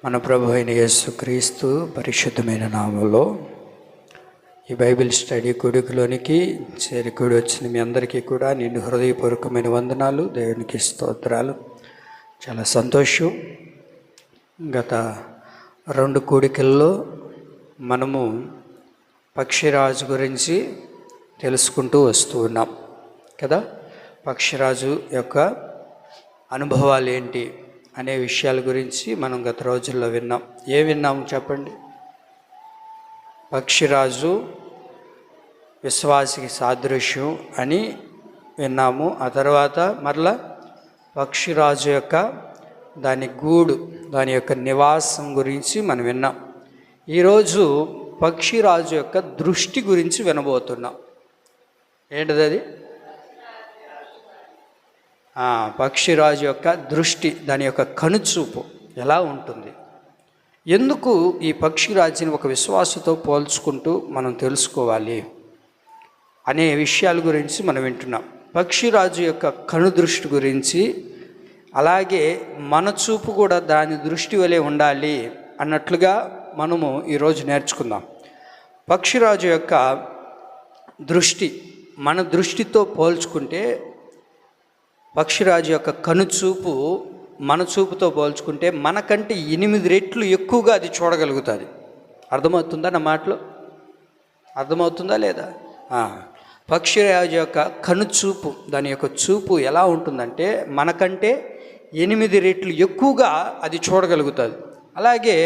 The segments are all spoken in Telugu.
మన ప్రభు అయిన యేసుక్రీస్తు పరిశుద్ధమైన నామంలో ఈ బైబిల్ స్టడీ కొడుకులోనికి చేరికూడి వచ్చిన మీ అందరికీ కూడా నిన్ను హృదయపూర్వకమైన వందనాలు, దేవునికి స్తోత్రాలు. చాలా సంతోషం. గత 2 కూడికల్లో మనము పక్షిరాజు గురించి తెలుసుకుంటూ వస్తూ ఉన్నాం కదా. పక్షిరాజు యొక్క అనుభవాలు ఏంటి అనే విషయాల గురించి మనం గత రోజుల్లో విన్నాం. విన్నాము చెప్పండి? పక్షిరాజు విశ్వాసికి సాదృశ్యం అని విన్నాము. ఆ తర్వాత మరలా పక్షిరాజు యొక్క దాని గూడు, దాని యొక్క నివాసం గురించి మనం విన్నాం. ఈరోజు పక్షిరాజు యొక్క దృష్టి గురించి వినబోతున్నాం. ఏంటిది అది? పక్షిరాజు యొక్క దృష్టి, దాని యొక్క కనుచూపు ఎలా ఉంటుంది, ఎందుకు ఈ పక్షిరాజుని ఒక విశ్వాసతో పోల్చుకుంటూ మనం తెలుసుకోవాలి అనే విషయాల గురించి మనం వింటున్నాం. పక్షిరాజు యొక్క కనుదృష్టి గురించి, అలాగే మన చూపు కూడా దాని దృష్టి వలె ఉండాలి అన్నట్లుగా మనము ఈరోజు నేర్చుకుందాం. పక్షిరాజు యొక్క దృష్టి మన దృష్టితో పోల్చుకుంటే, పక్షిరాజు యొక్క కనుచూపు మన చూపుతో పోల్చుకుంటే మనకంటే 8 రెట్లు ఎక్కువగా అది చూడగలుగుతుంది. అర్థమవుతుందా నా మాటలో? అర్థమవుతుందా లేదా? పక్షిరాజు యొక్క కనుచూపు, దాని యొక్క చూపు ఎలా ఉంటుందంటే మనకంటే 8 రెట్లు ఎక్కువగా అది చూడగలుగుతుంది. అలాగే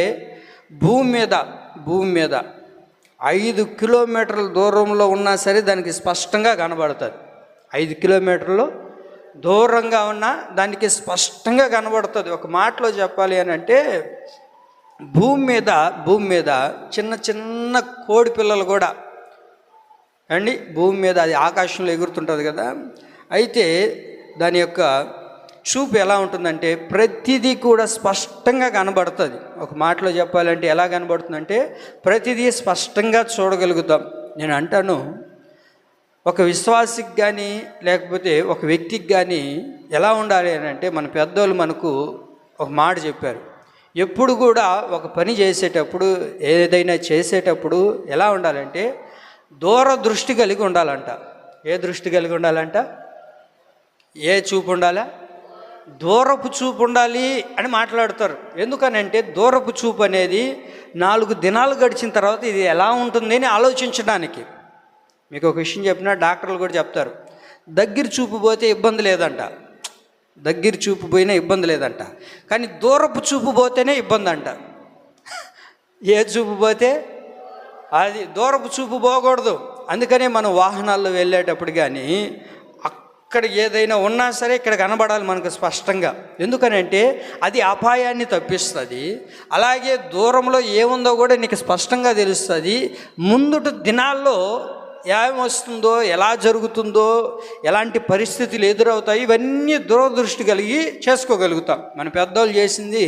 భూమి మీద 5 కిలోమీటర్ల దూరంలో ఉన్నా సరే దానికి స్పష్టంగా కనబడుతుంది. 5 కిలోమీటర్లు దూరంగా ఉన్నా దానికి స్పష్టంగా కనబడుతుంది. ఒక మాటలో చెప్పాలి అని అంటే, భూమి మీద చిన్న చిన్న కోడి పిల్లలు కూడా భూమి మీద అది ఆకాశంలో ఎగురుతుంటుంది కదా. అయితే దాని యొక్క చూపు ఎలా ఉంటుందంటే ప్రతిదీ కూడా స్పష్టంగా కనబడుతుంది. ఒక మాటలో చెప్పాలంటే ఎలా కనబడుతుందంటే ప్రతిదీ స్పష్టంగా చూడగలుగుతాం. నేను అంటాను, ఒక విశ్వాసికి కానీ లేకపోతే ఒక వ్యక్తికి కానీ ఎలా ఉండాలి అని అంటే, మన పెద్దోళ్ళు మనకు ఒక మాట చెప్పారు. ఎప్పుడు కూడా ఒక పని చేసేటప్పుడు, ఏదైనా చేసేటప్పుడు ఎలా ఉండాలంటే దూరదృష్టి కలిగి ఉండాలంట. ఏ దృష్టి కలిగి ఉండాలంట? ఏ చూపు ఉండాలా? దూరపు చూపు ఉండాలి అని మాట్లాడతారు. ఎందుకనంటే దూరపు చూపు అనేది 4 దినాలు గడిచిన తర్వాత ఇది ఎలా ఉంటుంది అని ఆలోచించడానికి. మీకు ఒక విషయం చెప్పినా డాక్టర్లు కూడా చెప్తారు, దగ్గర చూపు పోతే ఇబ్బంది లేదంట, దగ్గర చూపు పోయినా ఇబ్బంది లేదంట, కానీ దూరపు చూపు పోతేనే ఇబ్బంది అంట. ఏ చూపు పోతే అది, దూరపు చూపు పోకూడదు. అందుకనే మనం వాహనాల్లో వెళ్ళేటప్పుడు కానీ అక్కడ ఏదైనా ఉన్నా సరే ఇక్కడ కనబడాలి మనకు స్పష్టంగా. ఎందుకనంటే అది అపాయాన్ని తప్పిస్తుంది. అలాగే దూరంలో ఏముందో కూడా నీకు స్పష్టంగా తెలుస్తుంది. ముందుటి దినాల్లో ఏమొస్తుందో, ఎలా జరుగుతుందో, ఎలాంటి పరిస్థితులు ఎదురవుతాయి, ఇవన్నీ దూరదృష్టి కలిగి చేసుకోగలుగుతాం. మన పెద్దోళ్ళు చేసింది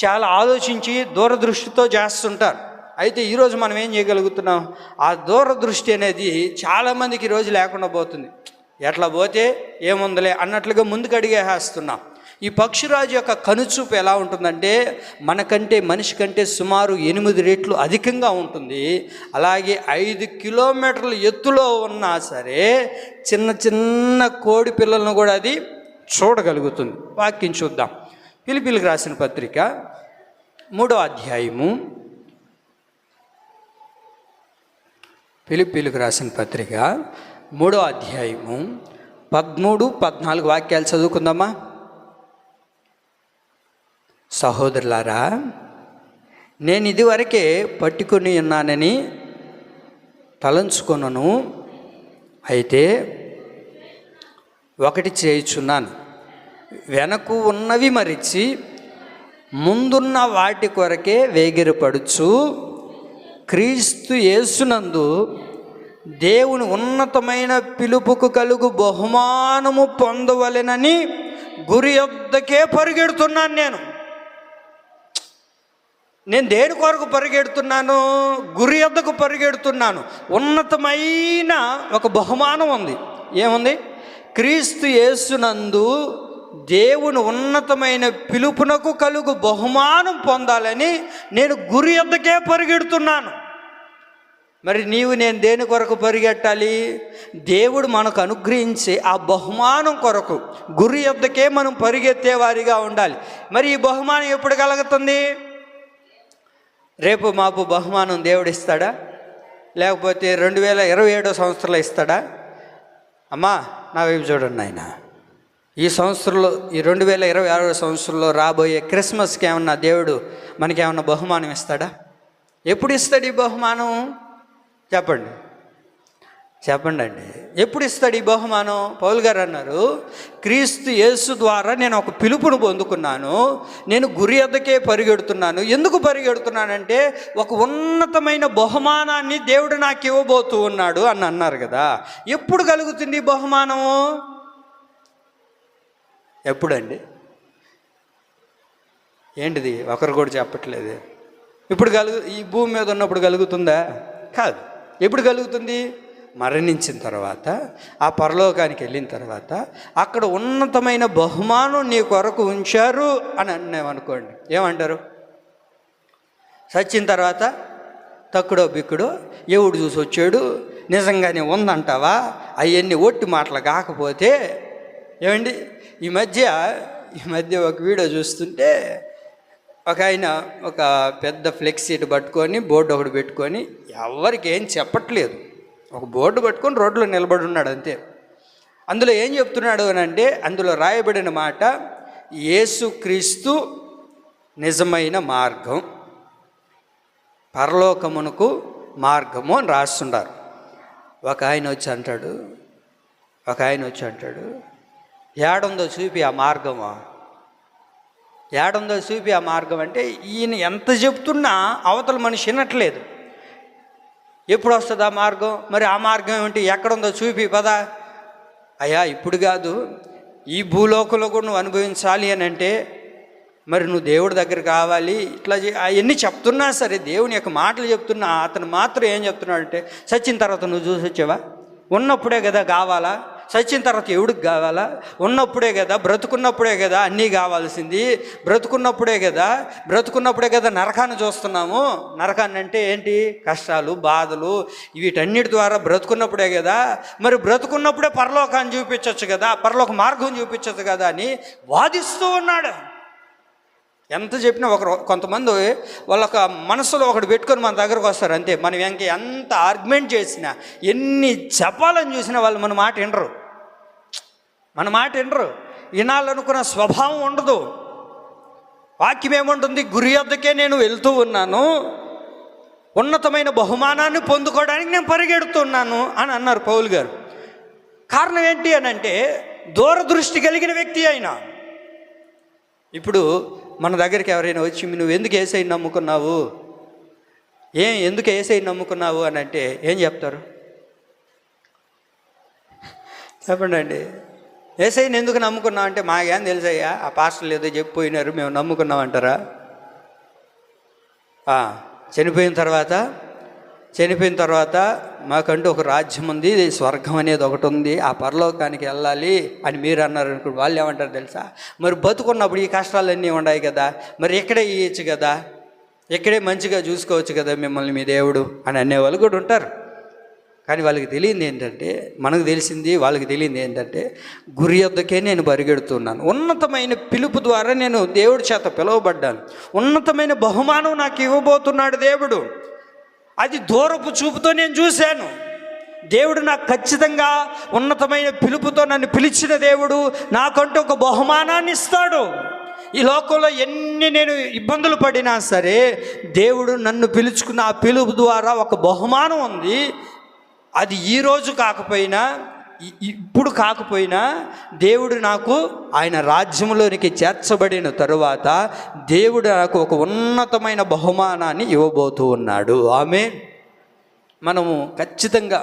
చాలా ఆలోచించి దూరదృష్టితో చేస్తుంటారు. అయితే ఈరోజు మనం ఏం చేయగలుగుతున్నాం? ఆ దూరదృష్టి అనేది చాలామందికి ఈరోజు లేకుండా పోతుంది. ఎట్లా పోతే ఏముందలే అన్నట్లుగా ముందుకు అడిగేస్తున్నాం. ఈ పక్షిరాజు యొక్క కనుచూపు ఎలా ఉంటుందంటే మనకంటే, మనిషి కంటే సుమారు 8 రెట్లు అధికంగా ఉంటుంది. అలాగే 5 కిలోమీటర్ల ఎత్తులో ఉన్నా సరే చిన్న చిన్న కోడి పిల్లలను కూడా అది చూడగలుగుతుంది. వాక్యం చూద్దాం. ఫిలిప్పీలకు రాసిన పత్రిక 3వ అధ్యాయము, ఫిలిప్పీలకు రాసిన పత్రిక 3వ అధ్యాయము 13, 14 వాక్యాలు చదువుకుందామా? సహోదరులారా, నేను ఇదివరకే పట్టుకొని ఉన్నానని తలంచుకొనను, అయితే ఒకటి చేయుచున్నాను, వెనక ఉన్నవి మరిచి ముందున్న వాటి కొరకే వేగిరపడుచు క్రీస్తు యేసునందు దేవుని ఉన్నతమైన పిలుపుకు కలుగు బహుమానము పొందవలెనని గురి యొద్దకే పరిగెడుతున్నాను. నేను దేని కొరకు పరిగెడుతున్నాను? గురి యొద్దకు పరిగెడుతున్నాను. ఉన్నతమైన ఒక బహుమానం ఉంది. ఏముంది? క్రీస్తు యేసునందు దేవుని ఉన్నతమైన పిలుపునకు కలుగు బహుమానం పొందాలని నేను గురి యొద్దకే పరిగెడుతున్నాను. మరి నీవు నేను దేని కొరకు పరిగెట్టాలి? దేవుడు మనకు అనుగ్రహించే ఆ బహుమానం కొరకు గురి యొద్దకే మనం పరిగెత్తే వారిగా ఉండాలి. మరి ఈ బహుమానం ఎప్పుడు కలుగుతుంది? రేపు మాపు బహుమానం దేవుడు ఇస్తాడా? లేకపోతే 2027 సంవత్సరంలో ఇస్తాడా? అమ్మా నా వైపు చూడండి ఆయన, ఈ సంవత్సరంలో ఈ 2026 సంవత్సరంలో రాబోయే క్రిస్మస్కి ఏమన్నా దేవుడు మనకేమన్నా బహుమానం ఇస్తాడా? ఎప్పుడు ఇస్తాడు ఈ బహుమానం? చెప్పండి అండి, ఎప్పుడు ఇస్తాడు ఈ బహుమానం? పౌలు గారు అన్నారు, క్రీస్తు యేసు ద్వారా నేను ఒక పిలుపును పొందుకున్నాను, నేను గురి యొద్దకే పరిగెడుతున్నాను. ఎందుకు పరిగెడుతున్నానంటే ఒక ఉన్నతమైన బహుమానాన్ని దేవుడు నాకు ఇవ్వబోతూ ఉన్నాడు అని అన్నారు కదా. ఎప్పుడు కలుగుతుంది ఈ బహుమానము? ఎప్పుడండి? ఏంటిది? ఒకరు కూడా చెప్పట్లేదు. ఇప్పుడు ఈ భూమి మీద ఉన్నప్పుడు కలుగుతుందా? కాదు. ఎప్పుడు కలుగుతుంది? మరణించిన తర్వాత, ఆ పరలోకానికి వెళ్ళిన తర్వాత అక్కడ ఉన్నతమైన బహుమానం నీ కొరకు ఉంచారు అని అన్నామనుకోండి, ఏమంటారు? చచ్చిన తర్వాత తక్కుడో బిక్కుడో ఎవడు చూసి వచ్చాడు, నిజంగానే ఉందంటావా? అవన్నీ ఒట్టి మాటలు కాకపోతే ఏమండి? ఈ మధ్య ఒక వీడియో చూస్తుంటే ఒక ఆయన ఒక పెద్ద ఫ్లెక్సీట్ పట్టుకొని బోర్డు ఒకటి పెట్టుకొని ఎవరికి ఏం చెప్పట్లేదు, ఒక బోర్డు పట్టుకొని రోడ్లో నిలబడి ఉన్నాడు అంతే. అందులో ఏం చెప్తున్నాడు అని అంటే, అందులో రాయబడిన మాట, యేసుక్రీస్తు నిజమైన మార్గం, పరలోకమునకు మార్గము అని రాస్తున్నారు. ఒక ఆయన వచ్చి అంటాడు ఏడుందో చూపి ఆ మార్గమా, ఏడుందో చూపి ఆ మార్గం అంటే ఈయన ఎంత చెప్తున్నా అవతల మనిషి వినట్లేదు. ఎప్పుడు వస్తుంది ఆ మార్గం? మరి ఆ మార్గం ఏమిటి? ఎక్కడుందో చూపి పదా. అయ్యా ఇప్పుడు కాదు, ఈ భూలోకంలో కూడా నువ్వు అనుభవించాలి అని అంటే మరి నువ్వు దేవుడి దగ్గర కావాలి. ఇట్లా అవన్నీ చెప్తున్నా సరే, దేవుని యొక్క మాటలు చెప్తున్నా, అతను మాత్రం ఏం చెప్తున్నాడంటే, చచ్చిన తర్వాత నువ్వు చూసి వచ్చావా? ఉన్నప్పుడే కదా కావాలా? చచ్చిన తర్వాత ఎవడికి కావాలా? ఉన్నప్పుడే కదా, బ్రతుకున్నప్పుడే కదా అన్నీ కావాల్సింది. బ్రతుకున్నప్పుడే కదా నరకాన్ని చూస్తున్నాము. నరకాన్ని అంటే ఏంటి? కష్టాలు, బాధలు, వీటన్నిటి ద్వారా బ్రతుకున్నప్పుడే కదా. మరి బ్రతుకున్నప్పుడే పరలోకాన్ని చూపించవచ్చు కదా, పరలోక మార్గం చూపించచ్చు కదా అని వాదిస్తూ ఉన్నాడు. ఎంత చెప్పినా కొంతమంది వాళ్ళొక మనసులో ఒకటి పెట్టుకొని మన దగ్గరకు వస్తారు అంతే. మనం ఎంత ఆర్గ్యుమెంట్ చేసినా, ఎన్ని చెప్పాలని చూసినా వాళ్ళు మన మాట వినరు. వినాలనుకున్న స్వభావం ఉండదు. వాక్యం ఏముంటుంది? గురి యొద్దకే నేను వెళ్తూ ఉన్నాను, ఉన్నతమైన బహుమానాన్ని పొందుకోవడానికి నేను పరిగెడుతున్నాను అని అన్నారు పౌలు గారు. కారణం ఏంటి అని అంటే, దూరదృష్టి కలిగిన వ్యక్తి అయినా. ఇప్పుడు మన దగ్గరికి ఎవరైనా వచ్చి నువ్వు ఎందుకు యేసయ్యని నమ్ముకున్నావు, ఎందుకు యేసయ్యని నమ్ముకున్నావు అని అంటే ఏం చెప్తారు? చెప్పండి అండి. యేసయ్యని ఎందుకు నమ్ముకున్నావు అంటే, మాకేం తెలుసయ్యా, ఆ పాస్టర్లు ఏదో చెప్పిపోయినారు, మేము నమ్ముకున్నామంటారా? చనిపోయిన తర్వాత మాకంటూ ఒక రాజ్యం ఉంది, స్వర్గం అనేది ఒకటి ఉంది, ఆ పరలోకానికి వెళ్ళాలి అని మీరు అన్నారు అనుకో, వాళ్ళు ఏమంటారు తెలుసా? మరి బతుకున్నప్పుడు ఈ కష్టాలన్నీ ఉన్నాయి కదా, మరి ఇక్కడే ఇవ్వచ్చు కదా, ఇక్కడే మంచిగా చూసుకోవచ్చు కదా మిమ్మల్ని మీ దేవుడు అని అనేవాళ్ళు కూడా ఉంటారు. కానీ వాళ్ళకి తెలియంది ఏంటంటే, మనకు తెలిసింది వాళ్ళకి తెలియంది ఏంటంటే, గురి యొద్దకే నేను పరిగెడుతున్నాను. ఉన్నతమైన పిలుపు ద్వారా నేను దేవుడి చేత పిలువబడ్డాను. ఉన్నతమైన బహుమానం నాకు ఇవ్వబోతున్నాడు దేవుడు. అది దూరపు చూపుతో నేను చూశాను. దేవుడు నాకు ఖచ్చితంగా ఉన్నతమైన పిలుపుతో నన్ను పిలిచిన దేవుడు నాకంటూ ఒక బహుమానాన్ని ఇస్తాడు. ఈ లోకంలో ఎన్ని నేను ఇబ్బందులు పడినా సరే, దేవుడు నన్ను పిలుచుకున్న ఆ పిలుపు ద్వారా ఒక బహుమానం ఉంది. అది ఈరోజు కాకపోయినా, ఇప్పుడు కాకపోయినా, దేవుడు నాకు ఆయన రాజ్యంలోనికి చేర్చబడిన తరువాత దేవుడు నాకు ఒక ఉన్నతమైన బహుమానాన్ని ఇవ్వబోతూ ఉన్నాడు. ఆమేన్. మనము ఖచ్చితంగా,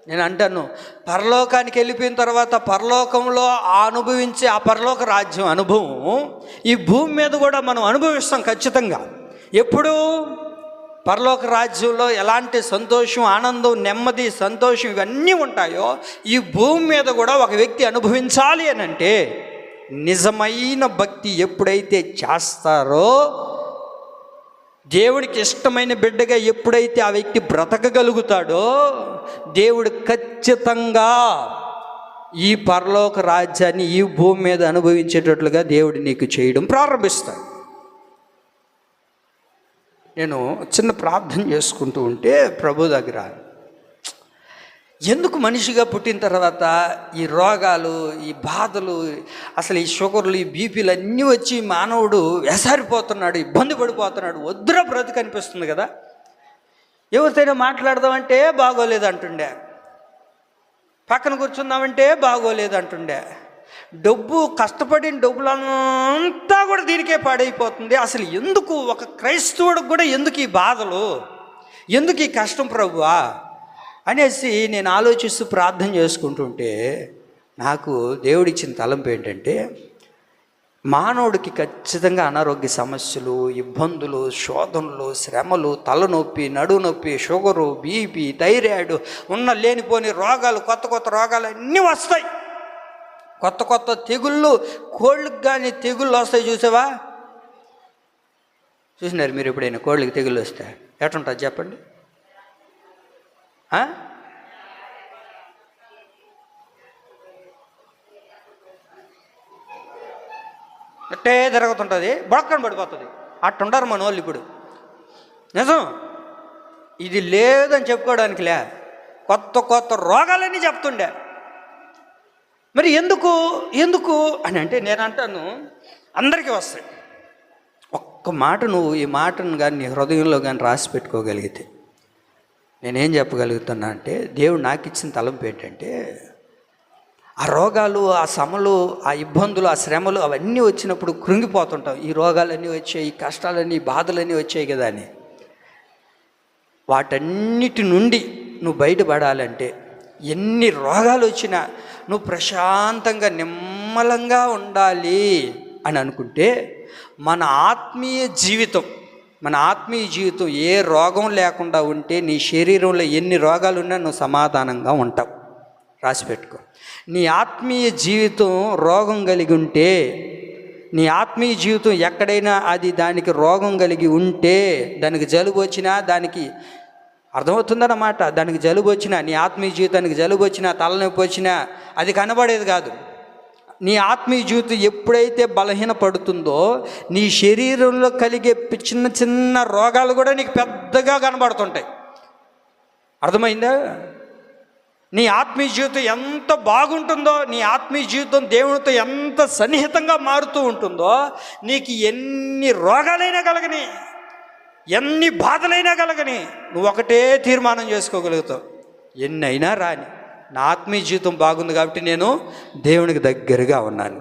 నేను అంటాను, పరలోకానికి వెళ్ళిపోయిన తర్వాత పరలోకంలో అనుభవించే ఆ పరలోక రాజ్యం అనుభవం ఈ భూమి మీద కూడా మనం అనుభవిస్తాం ఖచ్చితంగా. ఎప్పుడు? పరలోక రాజ్యంలో ఎలాంటి సంతోషం, ఆనందం, నెమ్మది, సంతోషం ఇవన్నీ ఉంటాయో ఈ భూమి మీద కూడా ఒక వ్యక్తి అనుభవించాలి అని అంటే నిజమైన భక్తి ఎప్పుడైతే చేస్తారో, దేవుడికి ఇష్టమైన బిడ్డగా ఎప్పుడైతే ఆ వ్యక్తి బ్రతకగలుగుతాడో, దేవుడు ఖచ్చితంగా ఈ పరలోక రాజ్యాన్ని ఈ భూమి మీద అనుభవించేటట్లుగా దేవుడు నీకు చేయడం ప్రారంభిస్తాడు. నేను చిన్న ప్రార్థన చేసుకుంటూ ఉంటే ప్రభు దగ్గర, ఎందుకు మనిషిగా పుట్టిన తర్వాత ఈ రోగాలు, ఈ బాధలు, అసలు ఈ షుగర్లు, ఈ బీపీలు అన్నీ వచ్చి మానవుడు వెసారిపోతున్నాడు, ఇబ్బంది పడిపోతున్నాడు, వద్దురా బ్రతుకు అనిపిస్తుంది కదా. ఎవరితోనైనా మాట్లాడదామంటే బాగోలేదు అంటుండే, పక్కన కూర్చుందామంటే బాగోలేదు అంటుండే, డబ్బు కష్టపడిన డబ్బులంతా కూడా దీనికే పాడైపోతుంది. అసలు ఎందుకు ఒక క్రైస్తవుడికి కూడా ఎందుకు ఈ బాధలు, ఎందుకు ఈ కష్టం ప్రభువా అనేసి నేను ఆలోచిస్తూ ప్రార్థన చేసుకుంటుంటే నాకు దేవుడిచ్చిన తలంపు ఏంటంటే, మానవుడికి ఖచ్చితంగా అనారోగ్య సమస్యలు, ఇబ్బందులు, శోధనలు, శ్రమలు, తలనొప్పి, నడునొప్పి, షుగరు, బీపీ, థైరాయిడ్, ఉన్న లేనిపోని రోగాలు, కొత్త కొత్త రోగాలు అన్నీ వస్తాయి. కొత్త కొత్త తెగుళ్ళు, కోళ్ళకి కానీ తెగుళ్ళు వస్తాయి. చూసావా? చూసినారు మీరు ఎప్పుడైనా కోళ్ళకి తెగుళ్ళు వస్తే ఎట్లుంటుంది చెప్పండి? అట్టే జరుగుతుంటుంది, బొక్కన పడిపోతుంది. అట్టుంటారు మన వాళ్ళు ఇప్పుడు. నిజం, ఇది లేదని చెప్పుకోవడానికిలే, కొత్త కొత్త రోగాలన్నీ చెప్తుండే. మరి ఎందుకు అని అంటే నేను అంటాను, అందరికీ వస్తాయి. ఒక్క మాట నువ్వు ఈ మాటను కానీ నీ హృదయంలో కానీ రాసి పెట్టుకోగలిగితే, నేనేం చెప్పగలుగుతున్నా అంటే, దేవుడు నాకు ఇచ్చిన తలంపు ఏంటంటే, ఆ రోగాలు, ఆ శ్రమలు, ఆ ఇబ్బందులు, ఆ శ్రమలు అవన్నీ వచ్చినప్పుడు కృంగిపోతుంటాం. ఈ రోగాలన్నీ వచ్చాయి, ఈ కష్టాలన్నీ, ఈ బాధలన్నీ వచ్చాయి కదా అని. వాటన్నిటి నుండి నువ్వు బయటపడాలంటే, ఎన్ని రోగాలు వచ్చినా నువ్వు ప్రశాంతంగా నిమ్మలంగా ఉండాలి అని అనుకుంటే, మన ఆత్మీయ జీవితం ఏ రోగం లేకుండా ఉంటే, నీ శరీరంలో ఎన్ని రోగాలు ఉన్నా నువ్వు సమాధానంగా ఉంటావు. రాసి పెట్టుకో. నీ ఆత్మీయ జీవితం రోగం కలిగి ఉంటే, నీ ఆత్మీయ జీవితం ఎక్కడైనా దానికి రోగం కలిగి ఉంటే, దానికి జలుబు వచ్చినా, దానికి అర్థమవుతుందన్నమాట, దానికి జలుబు వచ్చినా, నీ ఆత్మీయ జీవితానికి జలుబు వచ్చినా, తలనొప్పి వచ్చినా అది కనబడేది కాదు. నీ ఆత్మీయ జీవితం ఎప్పుడైతే బలహీనపడుతుందో, నీ శరీరంలో కలిగే చిన్న చిన్న రోగాలు కూడా నీకు పెద్దగా కనబడుతుంటాయి. అర్థమైందా? నీ ఆత్మీయ జీవితం ఎంత బాగుంటుందో, నీ ఆత్మీయ జీవితం దేవునితో ఎంత సన్నిహితంగా మారుతూ ఉంటుందో, నీకు ఎన్ని రోగాలైనా కలగని, ఎన్ని బాధలైనా కలగని, నువ్వు ఒకటే తీర్మానం చేసుకోగలుగుతావు, ఎన్నైనా రాని, నా ఆత్మీయ జీవితం బాగుంది కాబట్టి నేను దేవునికి దగ్గరగా ఉన్నాను.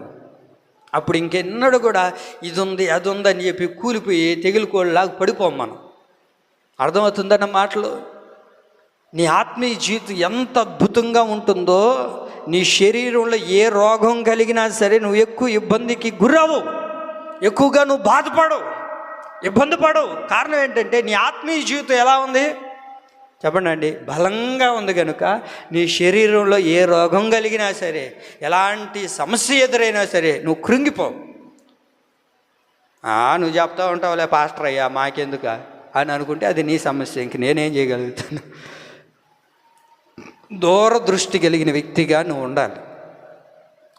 అప్పుడు ఇంకెన్నడూ కూడా ఇది ఉంది అది ఉంది అని చెప్పి కూలిపోయి తెగులుకోళ్ళలాగా పడిపోం మనం. అర్థమవుతుందన్న మాటలు. నీ ఆత్మీయ జీవితం ఎంత అద్భుతంగా ఉంటుందో, నీ శరీరంలో ఏ రోగం కలిగినా సరే నువ్వు ఎక్కువ ఇబ్బందికి గురవు, ఎక్కువగా నువ్వు బాధపడవు, ఇబ్బంది పడవు. కారణం ఏంటంటే నీ ఆత్మీయ జీవితం ఎలా ఉంది చెప్పండి అండి? బలంగా ఉంది కనుక నీ శరీరంలో ఏ రోగం కలిగినా సరే, ఎలాంటి సమస్య ఎదురైనా సరే నువ్వు కృంగిపోవు. నువ్వు చెప్తా ఉంటావులే పాస్టర్ అయ్యా మాకెందుక అని అనుకుంటే అది నీ సమస్య, ఇంక నేనేం చేయగలుగుతాను? దూరదృష్టి కలిగిన వ్యక్తిగా నువ్వు ఉండాలి.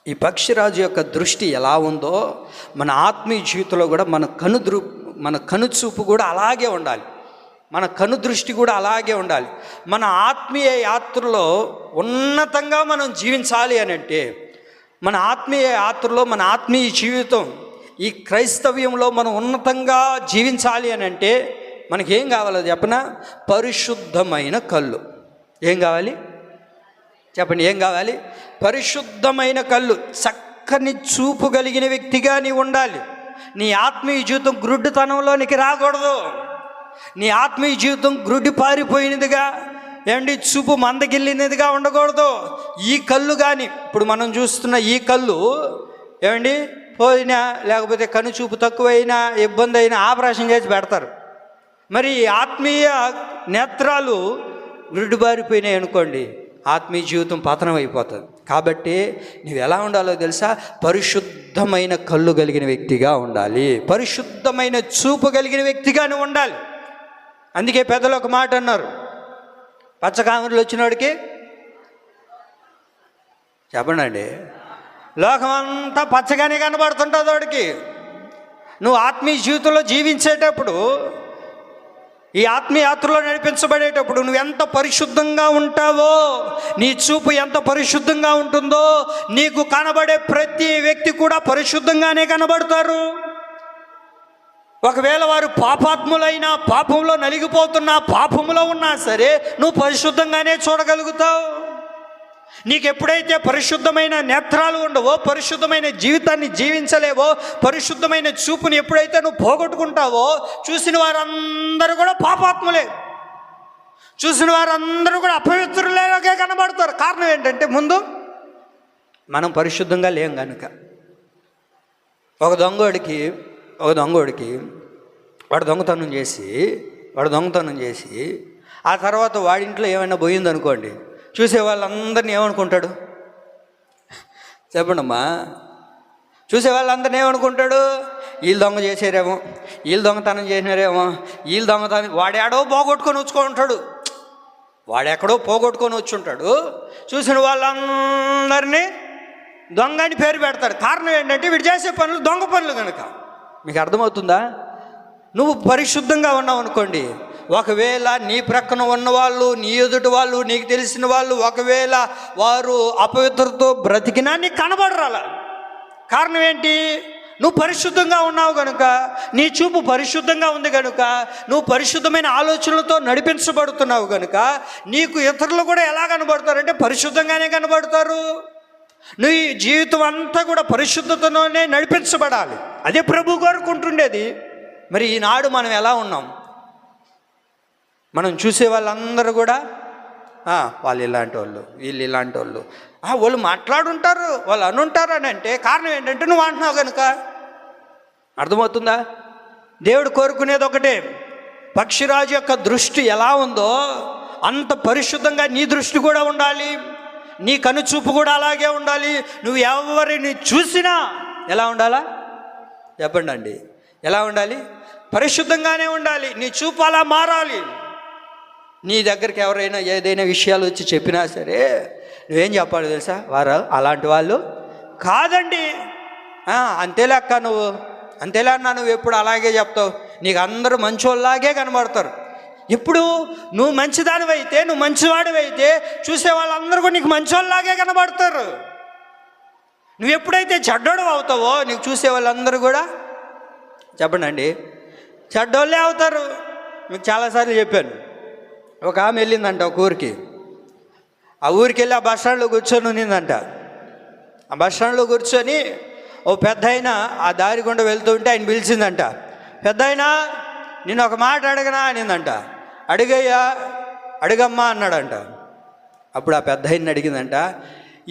ఈ పక్షిరాజు యొక్క దృష్టి ఎలా ఉందో, మన ఆత్మీయ జీవితంలో కూడా మన కనుచూపు కూడా అలాగే ఉండాలి, మన కనుదృష్టి కూడా అలాగే ఉండాలి. మన ఆత్మీయ యాత్రలో ఉన్నతంగా మనం జీవించాలి అని అంటే, మన ఆత్మీయ యాత్రలో మన ఆత్మీయ జీవితం ఈ క్రైస్తవ్యంలో మనం ఉన్నతంగా జీవించాలి అని అంటే మనకేం కావాలో చెప్పనా? పరిశుద్ధమైన కళ్ళు. ఏం కావాలి చెప్పండి? ఏం కావాలి? పరిశుద్ధమైన కళ్ళు, చక్కని చూపు కలిగిన వ్యక్తిగా నీవు ఉండాలి. నీ ఆత్మీయ జీవితం గ్రుడ్డుతనంలోనికి రాకూడదు. నీ ఆత్మీయ జీవితం గ్రుడ్డి పారిపోయినదిగా, చూపు మందగిల్లినదిగా ఉండకూడదు. ఈ కళ్ళు కానీ, ఇప్పుడు మనం చూస్తున్న ఈ కళ్ళు పోయినా, లేకపోతే కనుచూపు తక్కువైనా, ఇబ్బంది అయినా ఆపరేషన్ చేసి పెడతారు. మరి ఆత్మీయ నేత్రాలు గ్రుడ్డిబారిపోయినాయి అనుకోండి, ఆత్మీయ జీవితం పతనం అయిపోతుంది. కాబట్టి నువ్వు ఎలా ఉండాలో తెలుసా? పరిశుద్ధ పరిశుద్ధమైన కళ్ళు కలిగిన వ్యక్తిగా ఉండాలి, పరిశుద్ధమైన చూపు కలిగిన వ్యక్తిగానే ఉండాలి. అందుకే పెద్దలు ఒక మాట అన్నారు, పచ్చకామెరులు వచ్చినోడికి చెప్పండి, లోకమంతా పచ్చగానే కనబడుతుంటుంది వాడికి. నువ్వు ఆత్మీయ జీవితంలో జీవించేటప్పుడు, ఈ ఆత్మీయాత్రలో నడిపించబడేటప్పుడు నువ్వు ఎంత పరిశుద్ధంగా ఉంటావో, నీ చూపు ఎంత పరిశుద్ధంగా ఉంటుందో, నీకు కనబడే ప్రతి వ్యక్తి కూడా పరిశుద్ధంగానే కనబడతారు. ఒకవేళ వారు పాపాత్ములైనా, పాపంలో నలిగిపోతున్నా, పాపంలో ఉన్నా సరే నువ్వు పరిశుద్ధంగానే చూడగలుగుతావు. నీకు ఎప్పుడైతే పరిశుద్ధమైన నేత్రాలు ఉండవో, పరిశుద్ధమైన జీవితాన్ని జీవించలేవో, పరిశుద్ధమైన చూపుని ఎప్పుడైతే నువ్వు పోగొట్టుకుంటావో, చూసిన వారందరూ కూడా పాపాత్ములే, చూసిన వారందరూ కూడా అపవిత్రులేలాగే కనబడతారు. కారణం ఏంటంటే, ముందు మనం పరిశుద్ధంగా లేం కనుక. ఒక దొంగోడికి వాడు దొంగతనం చేసి ఆ తర్వాత వాడింట్లో ఏమైనా పోయిందనుకోండి, చూసే వాళ్ళందరినీ ఏమనుకుంటాడు చెప్పండమ్మా? చూసే వాళ్ళందరినీ ఏమనుకుంటాడు? వీళ్ళు దొంగ చేసారేమో, వీళ్ళు దొంగతనం చేసినారేమో, వీళ్ళు దొంగతనం, వాడెక్కడో పోగొట్టుకొని వచ్చి ఉంటాడు. చూసిన వాళ్ళందరినీ దొంగ అని పేరు పెడతారు. కారణం ఏంటంటే, వీడు చేసే పనులు దొంగ పనులు కనుక. మీకు అర్థమవుతుందా? నువ్వు పరిశుద్ధంగా ఉన్నావు అనుకోండి, ఒకవేళ నీ ప్రక్కన ఉన్నవాళ్ళు, నీ ఎదుటి వాళ్ళు, నీకు తెలిసిన వాళ్ళు ఒకవేళ వారు అపవిత్రతో బ్రతికినా నీకు కనబడరాల. కారణం ఏంటి? నువ్వు పరిశుద్ధంగా ఉన్నావు కనుక, నీ చూపు పరిశుద్ధంగా ఉంది కనుక, నువ్వు పరిశుద్ధమైన ఆలోచనలతో నడిపించబడుతున్నావు కనుక, నీకు ఇతరులు కూడా ఎలా కనబడతారంటే పరిశుద్ధంగానే కనబడతారు. నీ జీవితం అంతా కూడా పరిశుద్ధతలోనే నడిపించబడాలి. అదే ప్రభు కోరుకుంటుండేది. మరి ఈనాడు మనం ఎలా ఉన్నాం? మనం చూసే వాళ్ళందరూ కూడా వాళ్ళు ఇలాంటి వాళ్ళు, వీళ్ళు ఇలాంటి వాళ్ళు, వాళ్ళు మాట్లాడుంటారు, వాళ్ళు అనుంటారు అని అంటే కారణం ఏంటంటే నువ్వు అంటున్నావు కనుక. అర్థమవుతుందా? దేవుడు కోరుకునేది ఒకటే, పక్షిరాజు యొక్క దృష్టి ఎలా ఉందో అంత పరిశుద్ధంగా నీ దృష్టి కూడా ఉండాలి, నీ కనుచూపు కూడా అలాగే ఉండాలి. నువ్వు ఎవరిని చూసినా ఎలా ఉండాలా చెప్పండి? ఎలా ఉండాలి? పరిశుద్ధంగానే ఉండాలి. నీ చూపు అలా మారాలి. నీ దగ్గరికి ఎవరైనా ఏదైనా విషయాలు వచ్చి చెప్పినా సరే నువ్వేం చెప్పాలి తెలుసా? వారు అలాంటి వాళ్ళు కాదండి, అంతేలే అక్క, అంతేలే అన్నా, నువ్వు ఎప్పుడు అలాగే చెప్తావు, నీకు అందరూ మంచోళ్ళలాగే కనబడతారు. ఇప్పుడు నువ్వు మంచిదానివైతే, నువ్వు మంచివాడివైతే చూసే వాళ్ళందరూ కూడా నీకు మంచోళ్ళలాగే కనబడతారు. నువ్వు ఎప్పుడైతే చెడ్డోడు అవుతావో నీకు చూసే వాళ్ళందరూ కూడా చెప్పండి చెడ్డోళ్ళే అవుతారు. మీకు చాలాసార్లు చెప్పాను. ఒక ఆమె వెళ్ళిందంట ఒక ఊరికి. ఆ ఊరికి వెళ్ళి ఆ బస్ స్టాండ్లో కూర్చొని ఉన్నిందంట. ఆ బస్ స్టాండ్లో కూర్చొని ఓ పెద్ద ఆయన ఆ దారి గుండా వెళ్తూ ఉంటే ఆయన పిలిచిందంట. పెద్ద ఆయన, నేను ఒక మాట అడగనా అనిందంట. అడగమ్మా అన్నాడంట. అప్పుడు ఆ పెద్ద ఆయన్ని అడిగిందంట,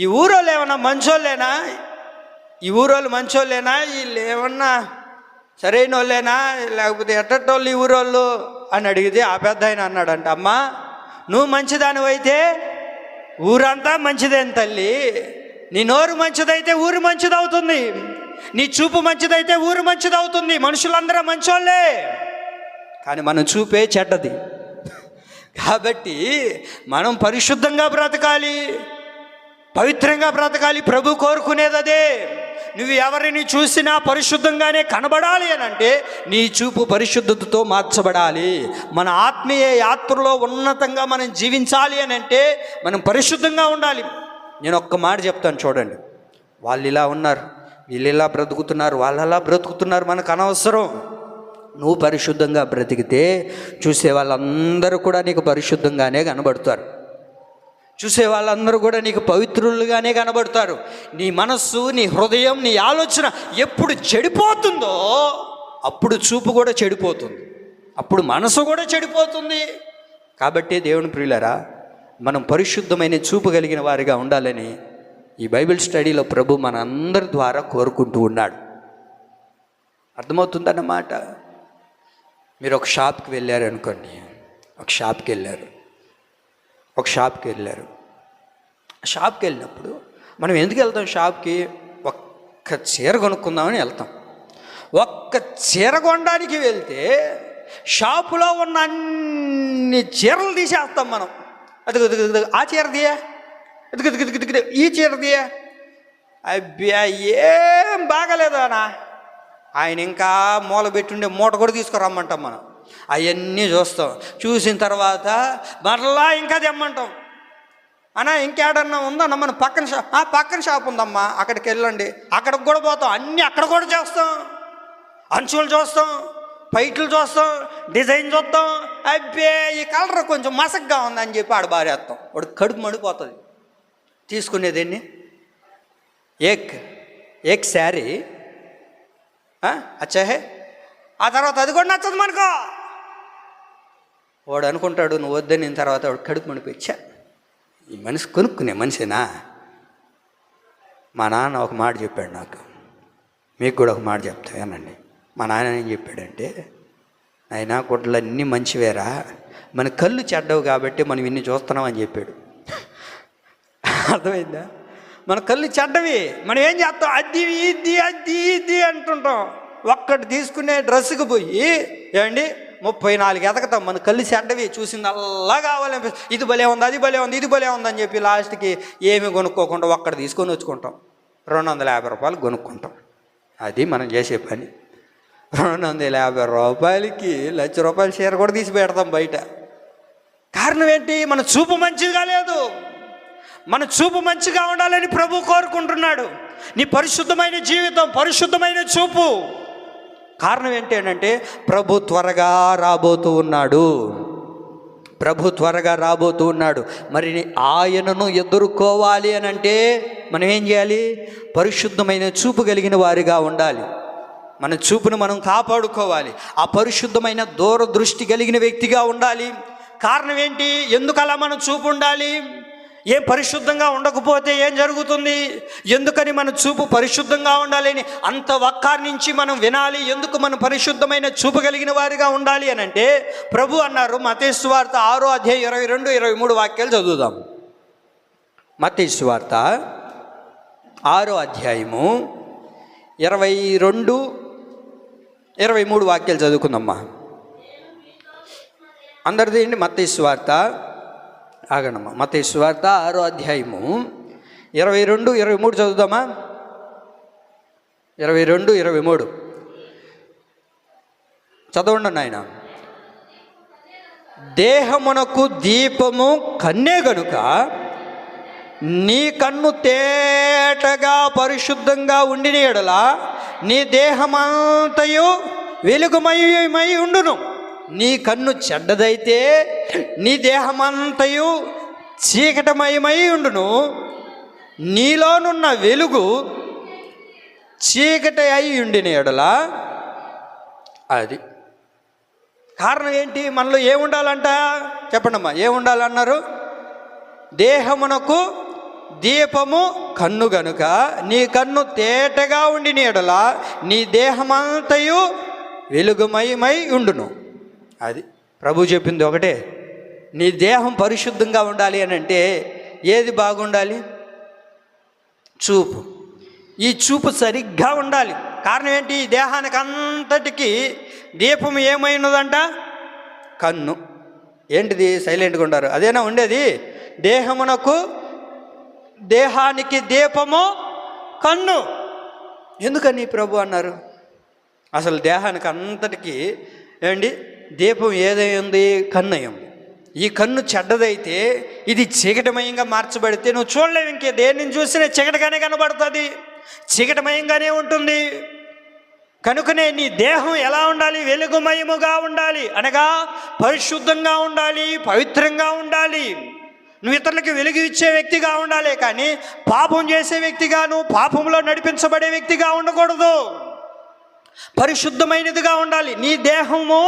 ఈ ఊరోళ్ళు ఏమన్నా మంచోళ్ళేనా? ఈ ఊరోళ్ళు మంచోళ్ళేనా? వీళ్ళు ఏమన్నా సరైన వాళ్ళేనా, లేకపోతే ఎట్టటోళ్ళు ఈ ఊరోళ్ళు అని అడిగితే ఆ పెద్ద ఆయన అన్నాడంట, అమ్మా నువ్వు మంచిదానివైతే ఊరంతా మంచిదేం తల్లి. నీ నోరు మంచిదైతే ఊరు మంచిదవుతుంది, నీ చూపు మంచిదైతే ఊరు మంచిదవుతుంది. మనుషులందరూ మంచోళ్ళే, కానీ మనం చూపే చెడ్డది. కాబట్టి మనం పరిశుద్ధంగా బ్రతకాలి, పవిత్రంగా బ్రతకాలి. ప్రభు కోరుకునేది అదే. నువ్వు ఎవరిని చూసినా పరిశుద్ధంగానే కనబడాలి అని అంటే నీ చూపు పరిశుద్ధతతో మార్చబడాలి. మన ఆత్మీయ యాత్రలో ఉన్నతంగా మనం జీవించాలి అని అంటే మనం పరిశుద్ధంగా ఉండాలి. నేను ఒక్క మాట చెప్తాను చూడండి, వాళ్ళు ఇలా ఉన్నారు, వీళ్ళు ఇలా బ్రతుకుతున్నారు, వాళ్ళు అలా బ్రతుకుతున్నారు, మనకు అనవసరం. నువ్వు పరిశుద్ధంగా బ్రతికితే చూసే వాళ్ళందరూ కూడా నీకు పరిశుద్ధంగానే కనబడతారు. చూసే వాళ్ళందరూ కూడా నీకు పవిత్రులుగానే కనబడతారు. నీ మనస్సు, నీ హృదయం, నీ ఆలోచన ఎప్పుడు చెడిపోతుందో అప్పుడు చూపు కూడా చెడిపోతుంది, అప్పుడు మనసు కూడా చెడిపోతుంది. కాబట్టి దేవుని ప్రియులారా, మనం పరిశుద్ధమైన చూపు కలిగిన వారిగా ఉండాలని ఈ బైబిల్ స్టడీలో ప్రభు మన అందరి ద్వారా కోరుకుంటూ ఉన్నాడు. అర్థమవుతుందన్నమాట. మీరు ఒక షాప్కి వెళ్ళారు అనుకోండి, ఒక షాప్కి వెళ్ళారు. షాప్కి వెళ్ళినప్పుడు మనం ఎందుకు వెళ్తాం షాప్కి? ఒక్క చీర కొనుక్కుందామని వెళ్తాం. ఒక్క చీర కొనడానికి వెళ్తే షాపులో ఉన్న అన్ని చీరలు తీసేస్తాం మనం. అది ఆ చీర దియా, ఈ చీర దియా, అబ్బా ఏం బాగలేదానా, ఆయన ఇంకా మూల పెట్టుండే మూట కూడా తీసుకురమ్మంటాం మనం. అవన్నీ చూస్తాం. చూసిన తర్వాత మరలా ఇంకా తెమ్మంటాం. అన్నా ఇంకేడన్నా ఉందన్నా మన పక్కన షాప్ ఉందమ్మా, అక్కడికి వెళ్ళండి. అక్కడికి కూడా పోతాం. అన్నీ అక్కడ కూడా చేస్తాం. అంచులు చూస్తాం, పైట్లు చూస్తాం, డిజైన్ చూస్తాం. అబ్బే ఈ కలర్ కొంచెం మసగ్గా ఉందని చెప్పి ఆడ బారేస్తాం. వాడు కడుపు మడిపోతుంది. తీసుకునేదాన్ని ఏక్ శారీ అచ్చా హే, ఆ తర్వాత అది కూడా నచ్చదు మనకో. వాడు అనుకుంటాడు నువ్వు వద్దని. తర్వాత వాడు కడుపు మడిపోయిచ్చా, ఈ మనిషి కొనుక్కునే మనిషినా. మా నాన్న ఒక మాట చెప్పాడు నాకు, మీకు కూడా ఒక మాట చెప్తా వినండి. మా నాన్న ఏం చెప్పాడంటే, నాయనా గుడ్లన్నీ మంచివేరా, మన కళ్ళు చెడ్డవు కాబట్టి మనం ఇన్ని చూస్తున్నాం అని చెప్పాడు. అర్థమైందా? మన కళ్ళు చెడ్డవి, మనం ఏం చేస్తాం, అది ఇది అది ఇది అంటుంటాం. ఒక్కటి తీసుకునే డ్రెస్సుకు పోయి ఏమండి 34 ఎతకతాం. మన కళ్ళు చెడ్డవి, చూసింది అలా కావాలనిపిస్తుంది. ఇది భలే ఉంది, అది భలే ఉంది, ఇది భలే ఉందని చెప్పి లాస్ట్కి ఏమి కొనుక్కోకుండా ఒక్కటి తీసుకొని వచ్చుకుంటాం. 250 రూపాయలు కొనుక్కుంటాం. అది మనం చేసే పని. 250 రూపాయలకి 1,00,000 రూపాయల చీర కూడా తీసి పెడతాం బయట. కారణం ఏంటి? మన చూపు మంచిగా లేదు. మన చూపు మంచిగా ఉండాలని ప్రభు కోరుకుంటున్నాడు. నీ పరిశుద్ధమైన జీవితం, పరిశుద్ధమైన చూపు. కారణం ఏంటి అంటే ప్రభు త్వరగా రాబోతూ ఉన్నాడు. ప్రభు త్వరగా రాబోతూ ఉన్నాడు. మరి ఆయనను ఎదుర్కోవాలి అని అంటే మనం ఏం చేయాలి? పరిశుద్ధమైన చూపు కలిగిన వారిగా ఉండాలి. మన చూపును మనం కాపాడుకోవాలి. ఆ పరిశుద్ధమైన దూరదృష్టి కలిగిన వ్యక్తిగా ఉండాలి. కారణం ఏంటి? ఎందుకు అలా మన చూపు ఉండాలి? ఏం పరిశుద్ధంగా ఉండకపోతే ఏం జరుగుతుంది? ఎందుకని మన చూపు పరిశుద్ధంగా ఉండాలని అంత వక్కారి నుంచి మనం వినాలి. ఎందుకు మనం పరిశుద్ధమైన చూపు కలిగిన వారిగా ఉండాలి అని అంటే ప్రభు అన్నారు. మత్తయి సువార్త 6వ అధ్యాయం 22, 23 వాక్యాలు చదువుదాం. మత్తయి సువార్త 6వ అధ్యాయము 22, 23 వాక్యాలు చదువుకుందమ్మా. అందరిది ఏంటి? మత్తయి సువార్త ఆగనమ్మా. మత్తయి సువార్త 6వ అధ్యాయము 22, 23 చదువుదామా. 22, 23 చదవండి నాయన. దేహమునకు దీపము కన్నే గనుక నీ కన్ను తేటగా పరిశుద్ధంగా ఉండిన యెడల నీ దేహమంతయు వెలుగుమయమై ఉండును. నీ కన్ను చెడ్డదైతే నీ దేహమంతయు చీకటమయమై ఉండును. నీలోనున్న వెలుగు చీకటి అయి ఉండిన యెడల అది. కారణం ఏంటి? మనలో ఏముండాలంట చెప్పండమ్మా. ఏముండాలన్నారు? దేహమునకు దీపము కన్ను గనుక నీ కన్ను తేటగా ఉండిన యెడల నీ దేహమంతయు వెలుగుమయమై ఉండును. అది ప్రభు చెప్పింది ఒకటే. నీ దేహం పరిశుద్ధంగా ఉండాలి అని అంటే ఏది బాగుండాలి? చూపు. ఈ చూపు సరిగ్గా ఉండాలి. కారణం ఏంటి? ఈ దేహానికి అంతటికి దీపం ఏమైనదంట? కన్ను. ఏంటిది? సైలెంట్గా ఉండారు. అదేనా ఉండేది? దేహానికి దీపము కన్ను. ఎందుకని ప్రభు అన్నారు? అసలు దేహానికి అంతటికి ఏమండి దీపం ఏదైంది? కన్ను అయింది. ఈ కన్ను చెడ్డదైతే ఇది చీకటమయంగా మార్చబడితే నువ్వు చూడలేవు. ఇంకే దేన్ని చూసినా చీకటిగానే కనబడుతుంది, చీకటమయంగానే ఉంటుంది. కనుకనే నీ దేహం ఎలా ఉండాలి? వెలుగుమయముగా ఉండాలి. అనగా పరిశుద్ధంగా ఉండాలి, పవిత్రంగా ఉండాలి. నువ్వు ఇతరులకు వెలుగు ఇచ్చే వ్యక్తిగా ఉండాలి. కానీ పాపం చేసే వ్యక్తిగాను, పాపంలో నడిపించబడే వ్యక్తిగా ఉండకూడదు. పరిశుద్ధమైనదిగా ఉండాలి. నీ దేహము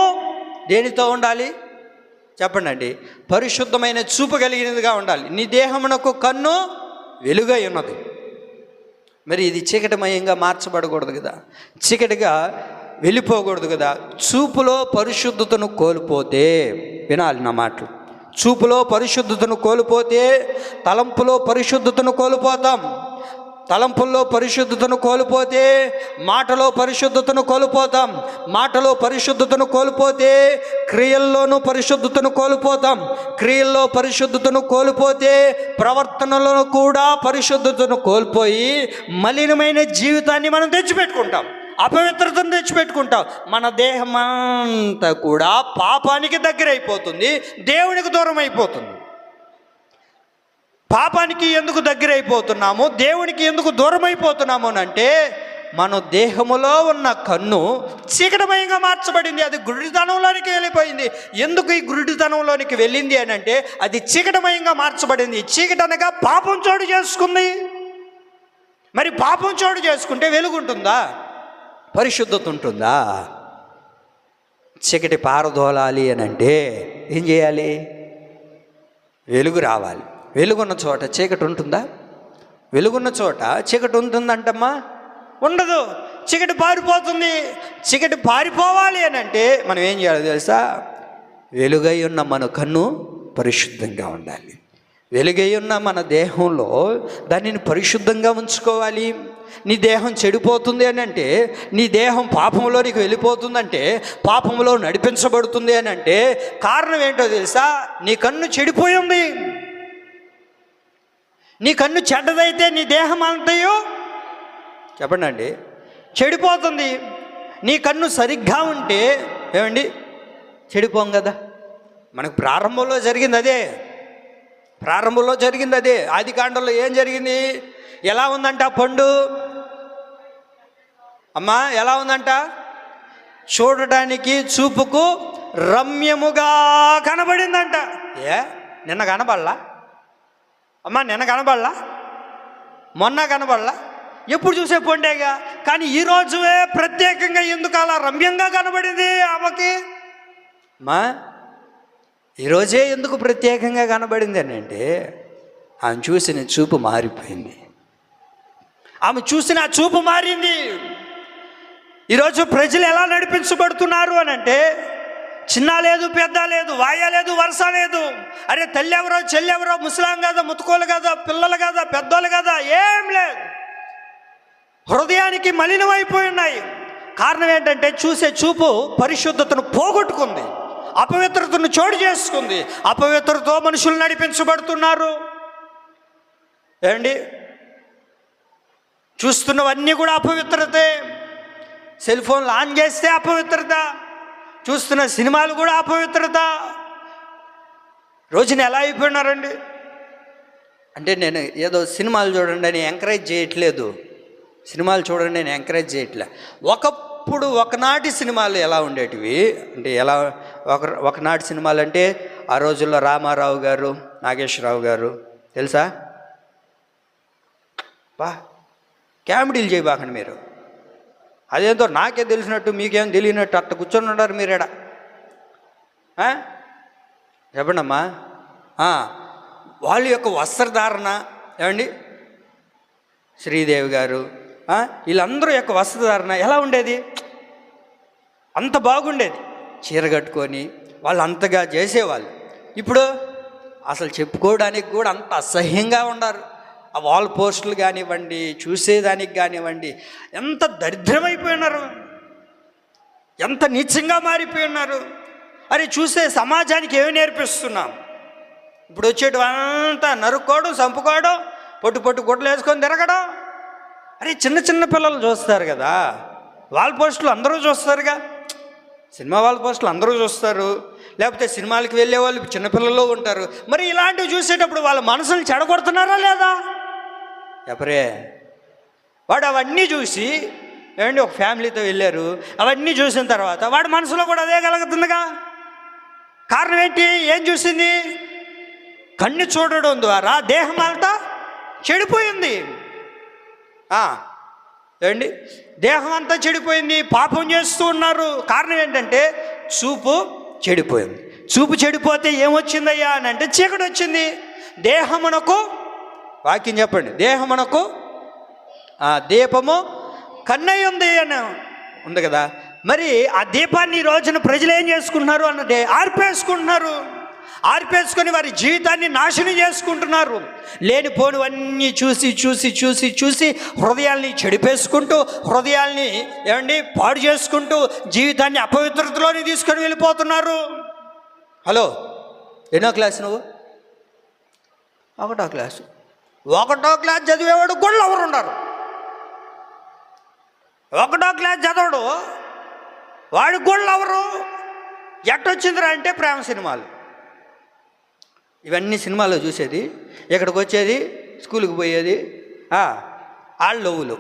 దేనితో ఉండాలి చెప్పండి? పరిశుద్ధమైన చూపు కలిగినదిగా ఉండాలి. నీ దేహమునకు కన్ను వెలుగై ఉన్నది. మరి ఇది చీకటిమయంగా మార్చబడకూడదు కదా, చీకటిగా వెళ్ళిపోకూడదు కదా. చూపులో పరిశుద్ధతను కోల్పోతే, వినాలి నా మాటలు, చూపులో పరిశుద్ధతను కోల్పోతే తలంపులో పరిశుద్ధతను కోల్పోతాం. తలంపుల్లో పరిశుద్ధతను కోల్పోతే మాటలో పరిశుద్ధతను కోల్పోతాం. మాటలో పరిశుద్ధతను కోల్పోతే క్రియల్లోనూ పరిశుద్ధతను కోల్పోతాం. క్రియల్లో పరిశుద్ధతను కోల్పోతే ప్రవర్తనలో కూడా పరిశుద్ధతను కోల్పోయి మలినమైన జీవితాన్ని మనం తెచ్చిపెట్టుకుంటాం. అపవిత్రతను తెచ్చిపెట్టుకుంటాం. మన దేహం అంతా కూడా పాపానికి దగ్గర అయిపోతుంది, దేవునికి దూరం అయిపోతుంది. పాపానికి ఎందుకు దగ్గర అయిపోతున్నాము, దేవునికి ఎందుకు దూరం అయిపోతున్నాము అంటే మన దేహములో ఉన్న కన్ను చీకటమయంగా మార్చబడింది. అది గురుడితనంలోనికి వెళ్ళిపోయింది. ఎందుకు ఈ గురుడితనంలోనికి వెళ్ళింది అని అంటే అది చీకటమయంగా మార్చబడింది. చీకటనగా పాపం చోటు చేసుకుంది. మరి పాపం చోటు చేసుకుంటే వెలుగు ఉంటుందా, పరిశుద్ధత ఉంటుందా? చీకటి పారదోలాలి అని అంటే ఏం చేయాలి? వెలుగు రావాలి. వెలుగున్న చోట చీకటి ఉంటుందా? వెలుగున్న చోట చీకటి ఉంటుందంటమ్మా? ఉండదు. చీకటి పారిపోతుంది. చీకటి పారిపోవాలి అని అంటే మనం ఏం చేయాలి తెలుసా? వెలుగై ఉన్న మన కన్ను పరిశుద్ధంగా ఉండాలి. వెలుగై ఉన్న మన దేహంలో దానిని పరిశుద్ధంగా ఉంచుకోవాలి. నీ దేహం చెడిపోతుంది అని అంటే, నీ దేహం పాపంలోనికి వెళ్ళిపోతుందంటే, పాపంలో నడిపించబడుతుంది అని అంటే కారణం ఏంటో తెలుసా? నీ కన్ను చెడిపోయింది. నీ కన్ను చెడ్డదైతే నీ దేహం అంతయో చెప్పండి అండి చెడిపోతుంది. నీ కన్ను సరిగ్గా ఉంటే ఏమండి చెడిపోం కదా. మనకు ప్రారంభంలో జరిగింది అదే. ప్రారంభంలో జరిగింది అదే. ఆదికాండంలో ఏం జరిగింది? ఎలా ఉందంట పండు? అమ్మా ఎలా ఉందంట? చూడటానికి చూపుకు రమ్యముగా కనబడిందంట. నిన్న కనబడలా అమ్మా? నిన్న కనబడలా? మొన్న కనబడలా? ఎప్పుడు చూసే పండేగా. కానీ ఈరోజువే ప్రత్యేకంగా ఎందుకు అలా రమ్యంగా కనబడింది ఆమెకి? అమ్మా ఈరోజే ఎందుకు ప్రత్యేకంగా కనబడింది అని అంటే ఆమె చూసిన చూపు మారిపోయింది. ఆమె చూసిన చూపు మారింది. ఈరోజు ప్రజలు ఎలా నడిపించబడుతున్నారు అని అంటే చిన్న లేదు, పెద్ద లేదు, వాయ లేదు, వరుస లేదు. అరే తల్లి ఎవరో, చెల్లి ఎవరో, ముసలాం కదా, ముతుకోలు కదా, పిల్లలు కదా, పెద్దోళ్ళు కదా, ఏం లేదు. హృదయానికి మలినమైపోయి ఉన్నాయి. కారణం ఏంటంటే చూసే చూపు పరిశుద్ధతను పోగొట్టుకుంది, అపవిత్రతను చోటు చేసుకుంది. అపవిత్రతో మనుషులు నడిపించబడుతున్నారు. ఏమండి చూస్తున్నవన్నీ కూడా అపవిత్రతే. సెల్ ఫోన్లు ఆన్ చేస్తే అపవిత్రత, చూస్తున్న సినిమాలు కూడా అపవిత్రత. రోజున ఎలా అయిపోయినారండి అంటే నేను ఏదో సినిమాలు చూడండి అని ఎంకరేజ్ చేయట్లేదు. సినిమాలు చూడండి నేను ఎంకరేజ్ చేయట్లే. ఒకప్పుడు ఒకనాటి సినిమాలు ఎలా ఉండేటివి అంటే ఎలా ఒకనాటి సినిమాలు అంటే ఆ రోజుల్లో రామారావు గారు, నాగేశ్వరరావు గారు తెలుసా? కామెడీలు చేయబాకండి మీరు. అదేంతో నాకే తెలిసినట్టు మీకేం తెలియనట్టు అట్ట కూర్చొని ఉన్నారు మీరు ఎడ. చెప్పండమ్మా. వాళ్ళ యొక్క వస్త్రధారణ ఏమండి, శ్రీదేవి గారు వీళ్ళందరూ యొక్క వస్త్రధారణ ఎలా ఉండేది? అంత బాగుండేది. చీర కట్టుకొని వాళ్ళు అంతగా చేసేవాళ్ళు. ఇప్పుడు అసలు చెప్పుకోవడానికి కూడా అంత అసహ్యంగా ఉన్నారు. ఆ వాల్ పోస్టులు కానివ్వండి, చూసేదానికి కానివ్వండి, ఎంత దరిద్రమైపోయినారు, ఎంత నీచంగా మారిపోయి ఉన్నారు. అరే చూసే సమాజానికి ఏమి నేర్పిస్తున్నాం? ఇప్పుడు వచ్చేటివంతా నరుక్కోవడం, చంపుకోవడం, పొట్టు పొట్టు గుడ్డలు వేసుకొని తిరగడం. అరే చిన్న చిన్న పిల్లలు చూస్తారు కదా, వాల్ పోస్టులు అందరూ చూస్తారుగా. సినిమా వాల్ పోస్టులు అందరూ చూస్తారు, లేకపోతే సినిమాలకి వెళ్ళే వాళ్ళు చిన్నపిల్లలు ఉంటారు. మరి ఇలాంటివి చూసేటప్పుడు వాళ్ళ మనసులు చెడగొడుతున్నారా లేదా? ఎవరే వాడు అవన్నీ చూసి ఏమండి ఒక ఫ్యామిలీతో వెళ్ళారు, అవన్నీ చూసిన తర్వాత వాడి మనసులో కూడా అదే కలుగుతుందిగా. కారణం ఏంటి? ఏం చూసింది? కన్ను చూడడం ద్వారా దేహం అంతా చెడిపోయింది. ఏమండి దేహం అంతా చెడిపోయింది, పాపం చేస్తూ ఉన్నారు. కారణం ఏంటంటే చూపు చెడిపోయింది. చూపు చెడిపోతే ఏమొచ్చిందయ్యా అని అంటే చీకటి వచ్చింది. దేహమునకు వాక్యం చెప్పండి, దేహమునకు దీపము కన్నై ఉంది అని ఉంది కదా. మరి ఆ దీపాన్ని ఈ రోజున ప్రజలు ఏం చేసుకుంటున్నారు అన్నదే ఆర్పేసుకుంటున్నారు. ఆర్పేసుకొని వారి జీవితాన్ని నాశనం చేసుకుంటున్నారు. లేనిపోనివన్నీ చూసి చూసి చూసి చూసి హృదయాల్ని చెడిపేసుకుంటూ, హృదయాల్ని పాడు చేసుకుంటూ జీవితాన్ని అపవిత్రతలోని తీసుకొని వెళ్ళిపోతున్నారు. హలో, ఎన్నో క్లాస్ నువ్వు? ఒకటో క్లాసు. ఒకటో క్లాస్ చదివేవాడు గుళ్ళు ఎవరు ఉన్నారు? ఒకటో క్లాస్ చదవడు వాడి గుళ్ళు ఎవరు? ఎట్టొచ్చిందిరా అంటే ప్రేమ సినిమాలు. ఇవన్నీ సినిమాలో చూసేది, ఇక్కడికి వచ్చేది, స్కూల్కి పోయేది, వాళ్ళ లవ్వులు.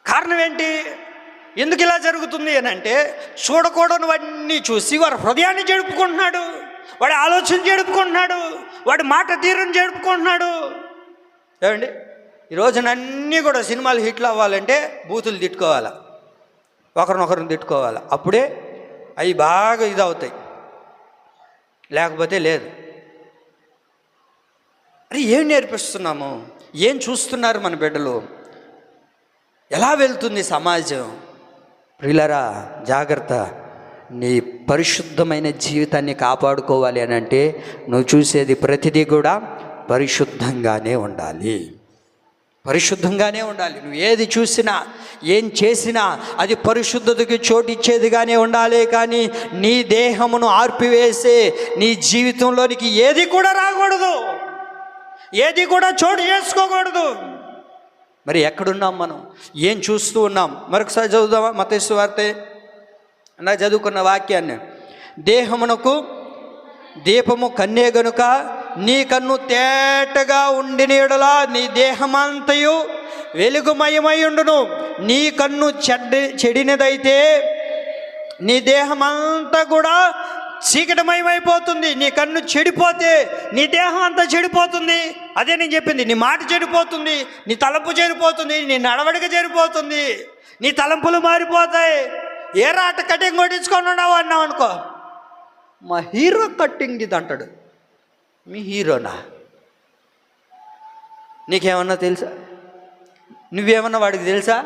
కారణం ఏంటి? ఎందుకు ఇలా జరుగుతుంది అని అంటే, చూడకూడనివన్నీ చూసి వారి హృదయాన్ని జడుపుకుంటున్నాడు, వాడి ఆలోచన జడుపుకుంటున్నాడు, వాడి మాట తీరుని జడుపుకుంటున్నాడు. ఏమండి, ఈ రోజునన్నీ కూడా సినిమాలు హిట్లు అవ్వాలంటే బూతులు తిట్టుకోవాలి, ఒకరినొకరిని తిట్టుకోవాలి, అప్పుడే అవి బాగా ఇదవుతాయి, లేకపోతే లేదు. అరే, ఏం నేర్పిస్తున్నాము? ఏం చూస్తున్నారు మన బిడ్డలు? ఎలా వెళ్తుంది సమాజం? ప్రియులారా, జాగ్రత్త. నీ పరిశుద్ధమైన జీవితాన్ని కాపాడుకోవాలి అని అంటే నువ్వు చూసేది ప్రతిదీ కూడా పరిశుద్ధంగానే ఉండాలి, పరిశుద్ధంగానే ఉండాలి. నువ్వు ఏది చూసినా, ఏం చేసినా అది పరిశుద్ధతకి చోటిచ్చేదిగానే ఉండాలి. కానీ నీ దేహమును ఆర్పివేసే నీ జీవితంలోనికి ఏది కూడా రాకూడదు, ఏది కూడా చోటు చేసుకోకూడదు. మరి ఎక్కడున్నాం మనం? ఏం చూస్తూ ఉన్నాం? మరొకసారి చదువుదామా మత్తయి సువార్త నా చదువుకున్న వాక్యాన్ని. దేహమునకు దీపము కన్నే గనుక నీ కన్ను తేటగా ఉండిన యెడల నీ దేహమంతయు వెలుగుమయమై ఉండును. నీ కన్ను చెడినదైతే నీ దేహమంతా కూడా చీకటమయమైపోతుంది. నీ కన్ను చెడిపోతే నీ దేహం అంతా చెడిపోతుంది. అదే నేను చెప్పింది, నీ మాట చెడిపోతుంది, నీ తలంపు చెడిపోతుంది, నీ నడవడిక చెడిపోతుంది, నీ తలంపులు మారిపోతాయి. ఏ రాట కటింగ్ కొట్టించుకొని ఉన్నావు అన్నావు అనుకో, మా హీరో కట్టింగ్ ఇది అంటాడు. మీ హీరోనా? నీకేమన్నా తెలుసా? నువ్వేమన్నా వాడికి తెలుసా?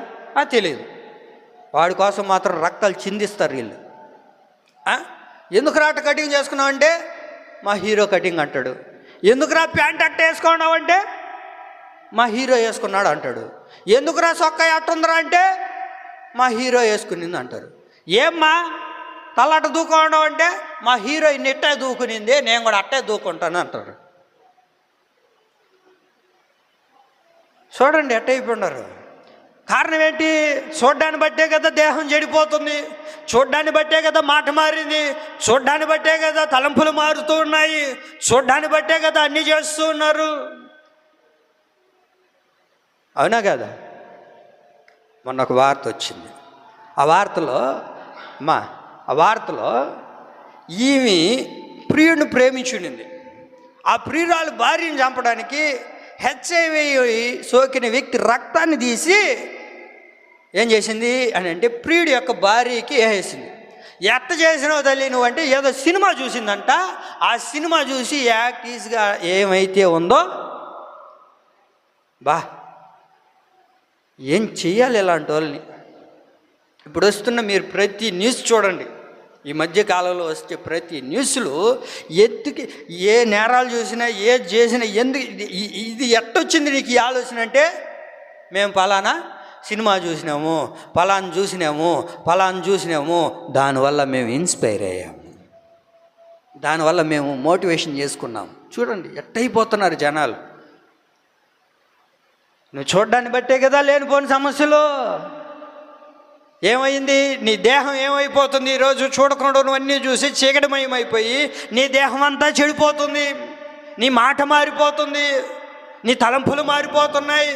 తెలియదు. వాడి కోసం మాత్రం రక్తాలు చిందిస్తారు వీళ్ళు. ఎందుకు రాట కటింగ్ చేసుకున్నావు అంటే మా హీరో కటింగ్ అంటాడు. ఎందుకురా ప్యాంట్ అట్ట వేసుకున్నావు అంటే మా హీరో వేసుకున్నాడు అంటాడు. ఎందుకురా సొక్క అట్టుందిరా అంటే మా హీరో వేసుకునింది అంటారు. ఏమ్మా తలట దూకోవడం అంటే మా హీరోయిన్ ఇట్టే దూకునింది, నేను కూడా అట్టే దూకుంటాను అంటారు. చూడండి ఎట్ట అయిపోయినారు. కారణం ఏంటి? చూడ్డాన్ని బట్టే కదా దేహం చెడిపోతుంది, చూడ్డాన్ని బట్టే కదా మాట మారింది, చూడ్డాన్ని బట్టే కదా తలంపులు మారుతూ ఉన్నాయి, చూడ్డాన్ని బట్టే కదా అన్నీ చేస్తూ ఉన్నారు. అవునా కదా? మొన్న ఒక వార్త వచ్చింది. ఆ వార్తలో ఈమె ప్రియుడిని ప్రేమించుండింది. ఆ ప్రియురాలు భార్యను చంపడానికి హెచ్ఐవి సోకిన వ్యక్తి రక్తాన్ని తీసి ఏం చేసింది అని అంటే ప్రియుడి యొక్క భార్యకి వేసేసింది. ఎట్ట చేసినావు తల్లి నువ్వు అంటే ఏదో సినిమా చూసిందంట. ఆ సినిమా చూసి యాక్టీస్గా ఏమైతే ఉందో ఏం చెయ్యాలి ఇలాంటి వాళ్ళని? ఇప్పుడు వస్తున్న మీరు ప్రతి న్యూస్ చూడండి, ఈ మధ్య కాలంలో వచ్చే ప్రతి న్యూస్లో ఎత్తుకి ఏ నేరాలు చూసినా ఏది చేసినా ఎందుకు ఇది ఎట్టొచ్చింది నీకు ఈ ఆలోచన అంటే మేము పలానా సినిమా చూసినాము, పలానా చూసినాము, దానివల్ల మేము ఇన్స్పైర్ అయ్యాము, దానివల్ల మేము మోటివేషన్ చేసుకున్నాము. చూడండి ఎట్టయిపోతున్నారు జనాలు. నువ్వు చూడ్డాన్ని బట్టే కదా లేనిపోని సమస్యలు. ఏమైంది? నీ దేహం ఏమైపోతుంది? ఈరోజు చూడకుండా నువ్వన్నీ చూసి చీకటిమయమైపోయి నీ దేహం అంతా చెడిపోతుంది, నీ మాట మారిపోతుంది, నీ తలంపులు మారిపోతున్నాయి,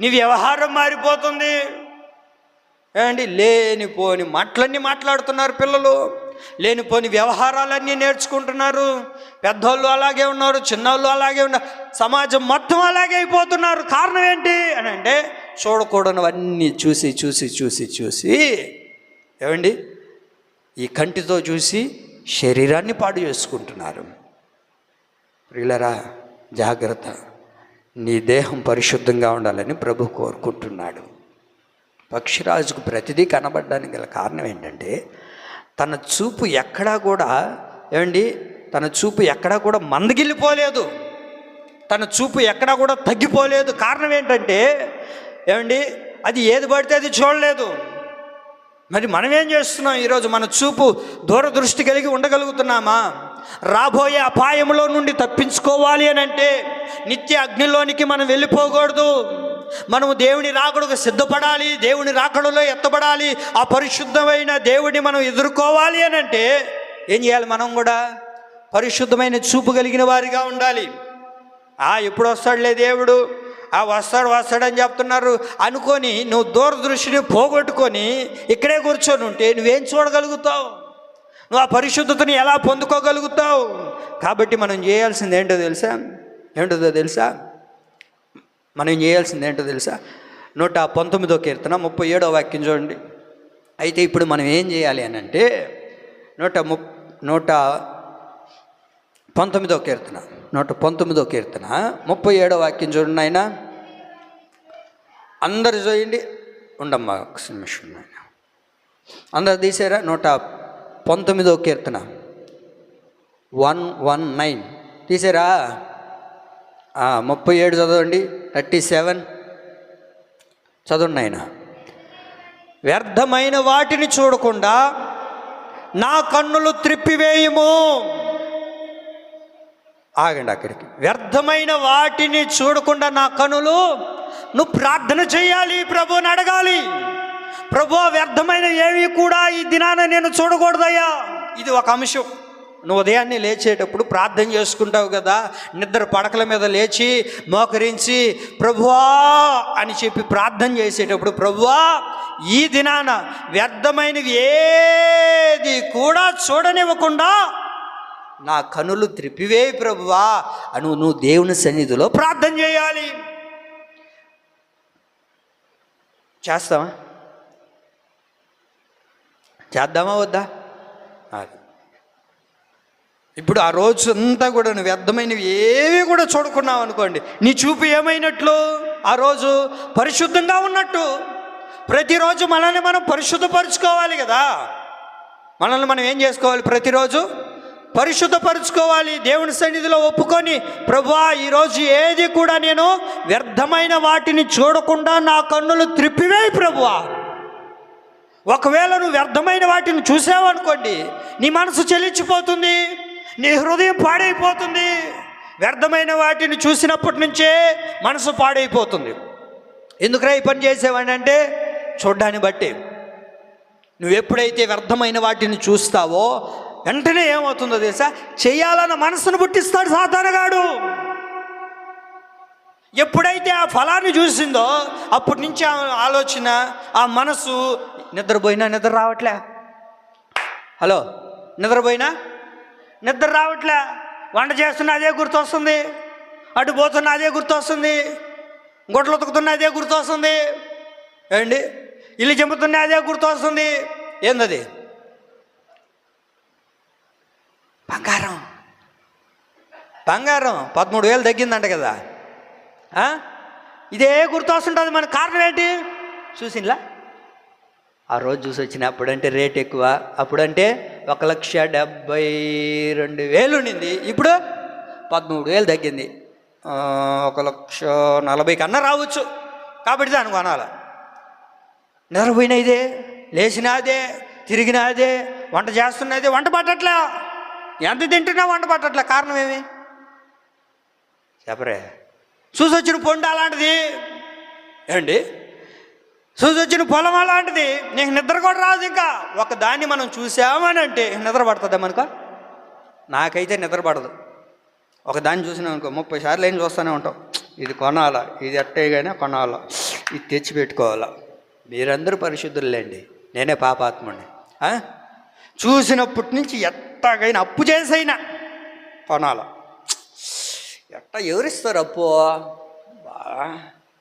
నీ వ్యవహారం మారిపోతుంది. ఏమండి, లేనిపోని మాటలన్నీ మాట్లాడుతున్నారు పిల్లలు, లేనిపోని వ్యవహారాలన్నీ నేర్చుకుంటున్నారు. పెద్దోళ్ళు అలాగే ఉన్నారు, చిన్నోళ్ళు అలాగే ఉన్నారు, సమాజం మొత్తం అలాగే అయిపోతున్నారు. కారణం ఏంటి అని అంటే చూడకూడనివన్నీ చూసి చూసి చూసి చూసి ఏమండి ఈ కంటితో చూసి శరీరాన్ని పాడు చేసుకుంటున్నారు. ప్రియులరా, జాగ్రత్త. నీ దేహం పరిశుద్ధంగా ఉండాలని ప్రభు కోరుకుంటున్నాడు. పక్షిరాజుకు ప్రతిదీ కనబడడానికి గల కారణం ఏంటంటే తన చూపు ఎక్కడా కూడా తన చూపు ఎక్కడా కూడా మందగిల్లిపోలేదు, తన చూపు ఎక్కడా కూడా తగ్గిపోలేదు. కారణం ఏంటంటే అది ఏది పడితే అది చూడలేదు. మరి మనం ఏం చేస్తున్నాం ఈరోజు? మన చూపు దూరదృష్టి కలిగి ఉండగలుగుతున్నామా? రాబోయే అపాయంలో నుండి తప్పించుకోవాలి అని అంటే నిత్య అగ్నిలోనికి మనం వెళ్ళిపోకూడదు. మనము దేవుని రాకడకు సిద్ధపడాలి, దేవుని రాకడలో ఎత్తబడాలి. ఆ పరిశుద్ధమైన దేవుడిని మనం ఎదుర్కోవాలి అని అంటే ఏం చేయాలి? మనం కూడా పరిశుద్ధమైన చూపు కలిగిన వారిగా ఉండాలి. ఎప్పుడు వస్తాడులే దేవుడు, వస్తాడని చెప్తున్నారు అనుకొని నువ్వు దూరదృష్టిని పోగొట్టుకొని ఇక్కడే కూర్చొని ఉంటే నువ్వేం చూడగలుగుతావు? నువ్వు ఆ పరిశుద్ధతని ఎలా పొందుకోగలుగుతావు? కాబట్టి మనం చేయాల్సింది ఏంటో తెలుసా? మనం చేయాల్సింది ఏంటో తెలుసా? 119వ కీర్తన 37వ వాక్యం చూడండి. అయితే ఇప్పుడు మనం ఏం చేయాలి అని అంటే 119వ కీర్తన 37వ వాక్యం చూడండి. ఆయన అందరు చూడండి, ఉండమ్మా ఒక నిమిషం, అందరు తీసారా? 119వ కీర్తన 119 తీసారా? 37 చదవండి, 37 చదవండి. ఆయన వ్యర్థమైన వాటిని చూడకుండా నా కన్నులు త్రిప్పివేయుము. ఆగండి అక్కడికి. వ్యర్థమైన వాటిని చూడకుండా నా కనులు, నువ్వు ప్రార్థన చేయాలి, ప్రభువుని అడగాలి. ప్రభు, వ్యర్థమైన ఏవి కూడా ఈ దినాన నేను చూడకూడదయ్యా. ఇది ఒక అంశం. నువ్వు ఉదయాన్నే లేచేటప్పుడు ప్రార్థన చేసుకుంటావు కదా, నిద్ర పడకల మీద లేచి మోకరించి ప్రభువా అని చెప్పి ప్రార్థన చేసేటప్పుడు, ప్రభువా ఈ దినాన వ్యర్థమైనవి ఏది కూడా చూడనివ్వకుండా నా కనులు త్రిప్పివేయి ప్రభువా అని నువ్వు దేవుని సన్నిధిలో ప్రార్థన చేయాలి. చేద్దామా వద్దా? ఇప్పుడు ఆ రోజు అంతా కూడా నువ్వు వ్యర్థమైనవి ఏవి కూడా చూడుకున్నావు అనుకోండి, నీ చూపు ఏమైనట్లు? ఆ రోజు పరిశుద్ధంగా ఉన్నట్టు. ప్రతిరోజు మనల్ని మనం పరిశుద్ధపరుచుకోవాలి కదా. మనల్ని మనం ఏం చేసుకోవాలి? ప్రతిరోజు పరిశుద్ధపరుచుకోవాలి. దేవుని సన్నిధిలో ఒప్పుకొని, ప్రభువా ఈరోజు ఏది కూడా నేను వ్యర్థమైన వాటిని చూడకుండా నా కన్నులు త్రిప్పివేయి ప్రభువా. ఒకవేళ నువ్వు వ్యర్థమైన వాటిని చూసావనుకోండి, నీ మనసు చెలించిపోతుంది, నీ హృదయం పాడైపోతుంది. వ్యర్థమైన వాటిని చూసినప్పటి నుంచే మనసు పాడైపోతుంది. ఎందుకురా ఈ పని చేసేవాడిని అంటే, చూడ్డాన్ని బట్టి. నువ్వు ఎప్పుడైతే వ్యర్థమైన వాటిని చూస్తావో వెంటనే ఏమవుతుందో తెలుసా? చేయాలన్న మనసును పుట్టిస్తాడు సాతానుగాడు. ఎప్పుడైతే ఆ ఫలాన్ని చూసిందో అప్పటి నుంచి ఆ ఆలోచన, ఆ మనసు, నిద్రపోయినా నిద్ర రావట్లే, హలో నిద్రపోయినా నిద్ర రావట్లే, వంట చేస్తున్నా అదే గుర్తొస్తుంది, అటు పోతున్నా అదే గుర్తొస్తుంది, గొడ్లు ఉతుకుతున్నా అదే గుర్తొస్తుంది, ఇల్లు చెంపుతున్నా అదే గుర్తొస్తుంది. ఏందది? బంగారం 13,000 తగ్గిందంట కదా. ఇదే గుర్తొస్తుంటుంది. మన కారణం ఏంటి? చూసినలా ఆ రోజు చూసి వచ్చినప్పుడంటే రేట్ ఎక్కువ, అప్పుడంటే 1,72,000 ఉండింది, ఇప్పుడు 13,000 తగ్గింది. 1,40,000 కన్నా రావచ్చు. కాబట్టి దాన్ని కొనాలి. నిద్రపోయినా ఇదే, లేచినా అదే, తిరిగినా అదే, వంట చేస్తున్నదే, వంట పట్టట్లే. ఎంత తింటున్నా వంట పట్టట్లే. కారణం ఏమి చెప్పరే? చూసొచ్చిన పొండు అలాంటిది, చూసొచ్చిన పొలం అలాంటిది. నీకు నిద్ర కూడా రాదు. ఇంకా ఒక దాన్ని మనం చూసామని అంటే నిద్ర పడుతుందా మనకు? నాకైతే నిద్ర పడదు. ఒక దాన్ని చూసినా అనుకో 30 సార్లు ఏం చూస్తూనే ఉంటాం. ఇది కొనాలా, ఇది అట్టేగానే కొనాలా, ఇది తెచ్చి పెట్టుకోవాలా. మీరందరూ పరిశుద్ధులేండి, నేనే పాపాత్ముడిని. చూసినప్పటి నుంచి ఎట్టాగైనా అప్పు చేసైనా కొనాలా. ఎవరిస్తారు అప్పు?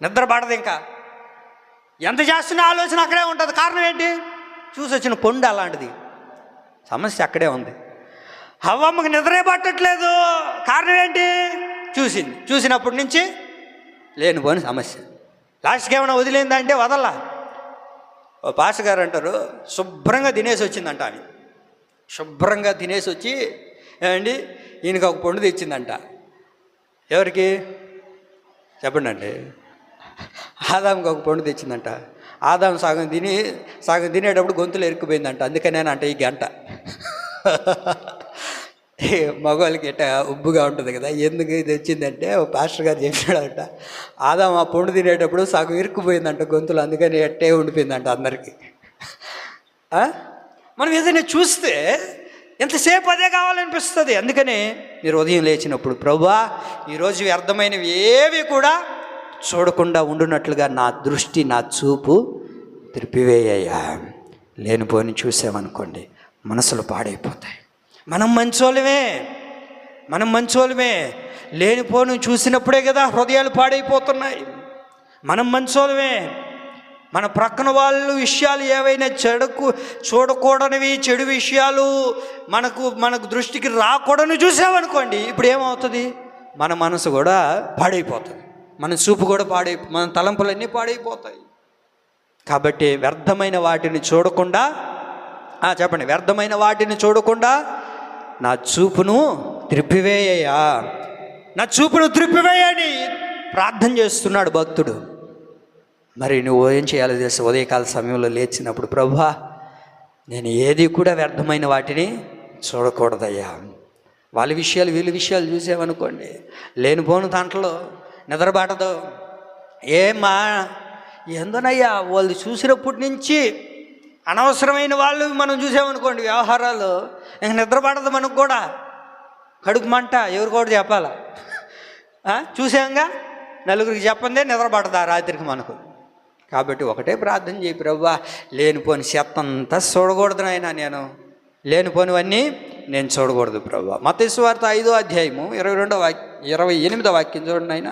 నిద్ర పడదు. ఇంకా ఎంత చేస్తున్న ఆలోచన అక్కడే ఉంటుంది. కారణం ఏంటి? చూసి వచ్చిన పొండు అలాంటిది. సమస్య అక్కడే ఉంది. హవ్వమ్మకి నిద్రే పట్టట్లేదు. కారణం ఏంటి? చూసినప్పటి నుంచి లేనిపోని సమస్య. లాస్ట్కి ఏమైనా వదిలేందంటే వదల్లా. ఓ పాస్ గారు అంటారు, శుభ్రంగా తినేసి వచ్చిందంట అని. శుభ్రంగా తినేసి వచ్చి ఏమండి ఈయనకి ఒక పండు తెచ్చిందంట. ఎవరికి చెప్పండి అండి? ఆదాంకి ఒక పండు తెచ్చిందంట. ఆదాం సగం తినేటప్పుడు గొంతులు ఎరుక్కుపోయిందంట. అందుకనేనంట ఈ గంట మగవాళ్ళకి ఎట్ట ఉబ్బుగా ఉంటుంది కదా. ఎందుకు ఇది వచ్చిందంటే పాస్టర్ గారు చెప్పాడంట, ఆదాం ఆ పండు తినేటప్పుడు సగం ఇరుక్కుపోయిందంట గొంతులు, అందుకని ఎట్టే ఉండిపోయిందంట అందరికీ. మనం ఏదైనా చూస్తే ఎంతసేపు అదే కావాలనిపిస్తుంది. అందుకని మీరు ఉదయం లేచినప్పుడు ప్రభువా ఈరోజు వ్యర్థమైనవి ఏవి కూడా చూడకుండా ఉండునట్లుగా నా దృష్టి నా చూపు త్రిపివేయ్యా. లేనిపోని చూసామనుకోండి మనసులు పాడైపోతాయి. మనం మంచోళ్ళమే. లేనిపోని చూసినప్పుడే కదా హృదయాలు పాడైపోతున్నాయి. మనం మంచోళ్ళమే. మన ప్రక్కన వాళ్ళు విషయాలు ఏవైనా చూడకూడనివి చెడు విషయాలు మనకు దృష్టికి రాకూడని చూసామనుకోండి, ఇప్పుడు ఏమవుతుంది? మన మనసు కూడా పాడైపోతుంది, మన చూపు కూడా మన తలంపులన్నీ పాడైపోతాయి. కాబట్టి వ్యర్థమైన వాటిని చూడకుండా చెప్పండి, వ్యర్థమైన వాటిని చూడకుండా నా చూపును త్రిప్పివేయ్యా, నా చూపును త్రిప్పివేయని ప్రార్థన చేస్తున్నాడు భక్తుడు. మరి నువ్వు ఏం చేయాలో తెలుసు? ఉదయకాల సమయంలో లేచినప్పుడు ప్రభువా నేను ఏది కూడా వ్యర్థమైన వాటిని చూడకూడదయ్యా. వాళ్ళ విషయాలు వీళ్ళ విషయాలు చూసామనుకోండి లేనిపోను దాంట్లో నిద్రబాటదు. ఏమా ఏందోనయ్యా వాళ్ళు చూసినప్పటి నుంచి అనవసరమైన వాళ్ళు మనం చూసామనుకోండి వ్యవహారాలు, ఇంక నిద్రపడదు మనకు కూడా. కడుపు మంట ఎవరు కూడా చెప్పాలా? చూసాంగా నలుగురికి చెప్పందే నిద్రపడదా రాత్రికి మనకు. కాబట్టి ఒకటే ప్రార్థన చేయి, ప్రభువా లేనిపోని చెత్తంతా చూడకూడదు నాయనా, నేను లేనిపోనివన్నీ నేను చూడకూడదు ప్రభువా. మత్తయి సువార్త 5వ అధ్యాయము 28వ వాక్యం చూడండి ఆయన.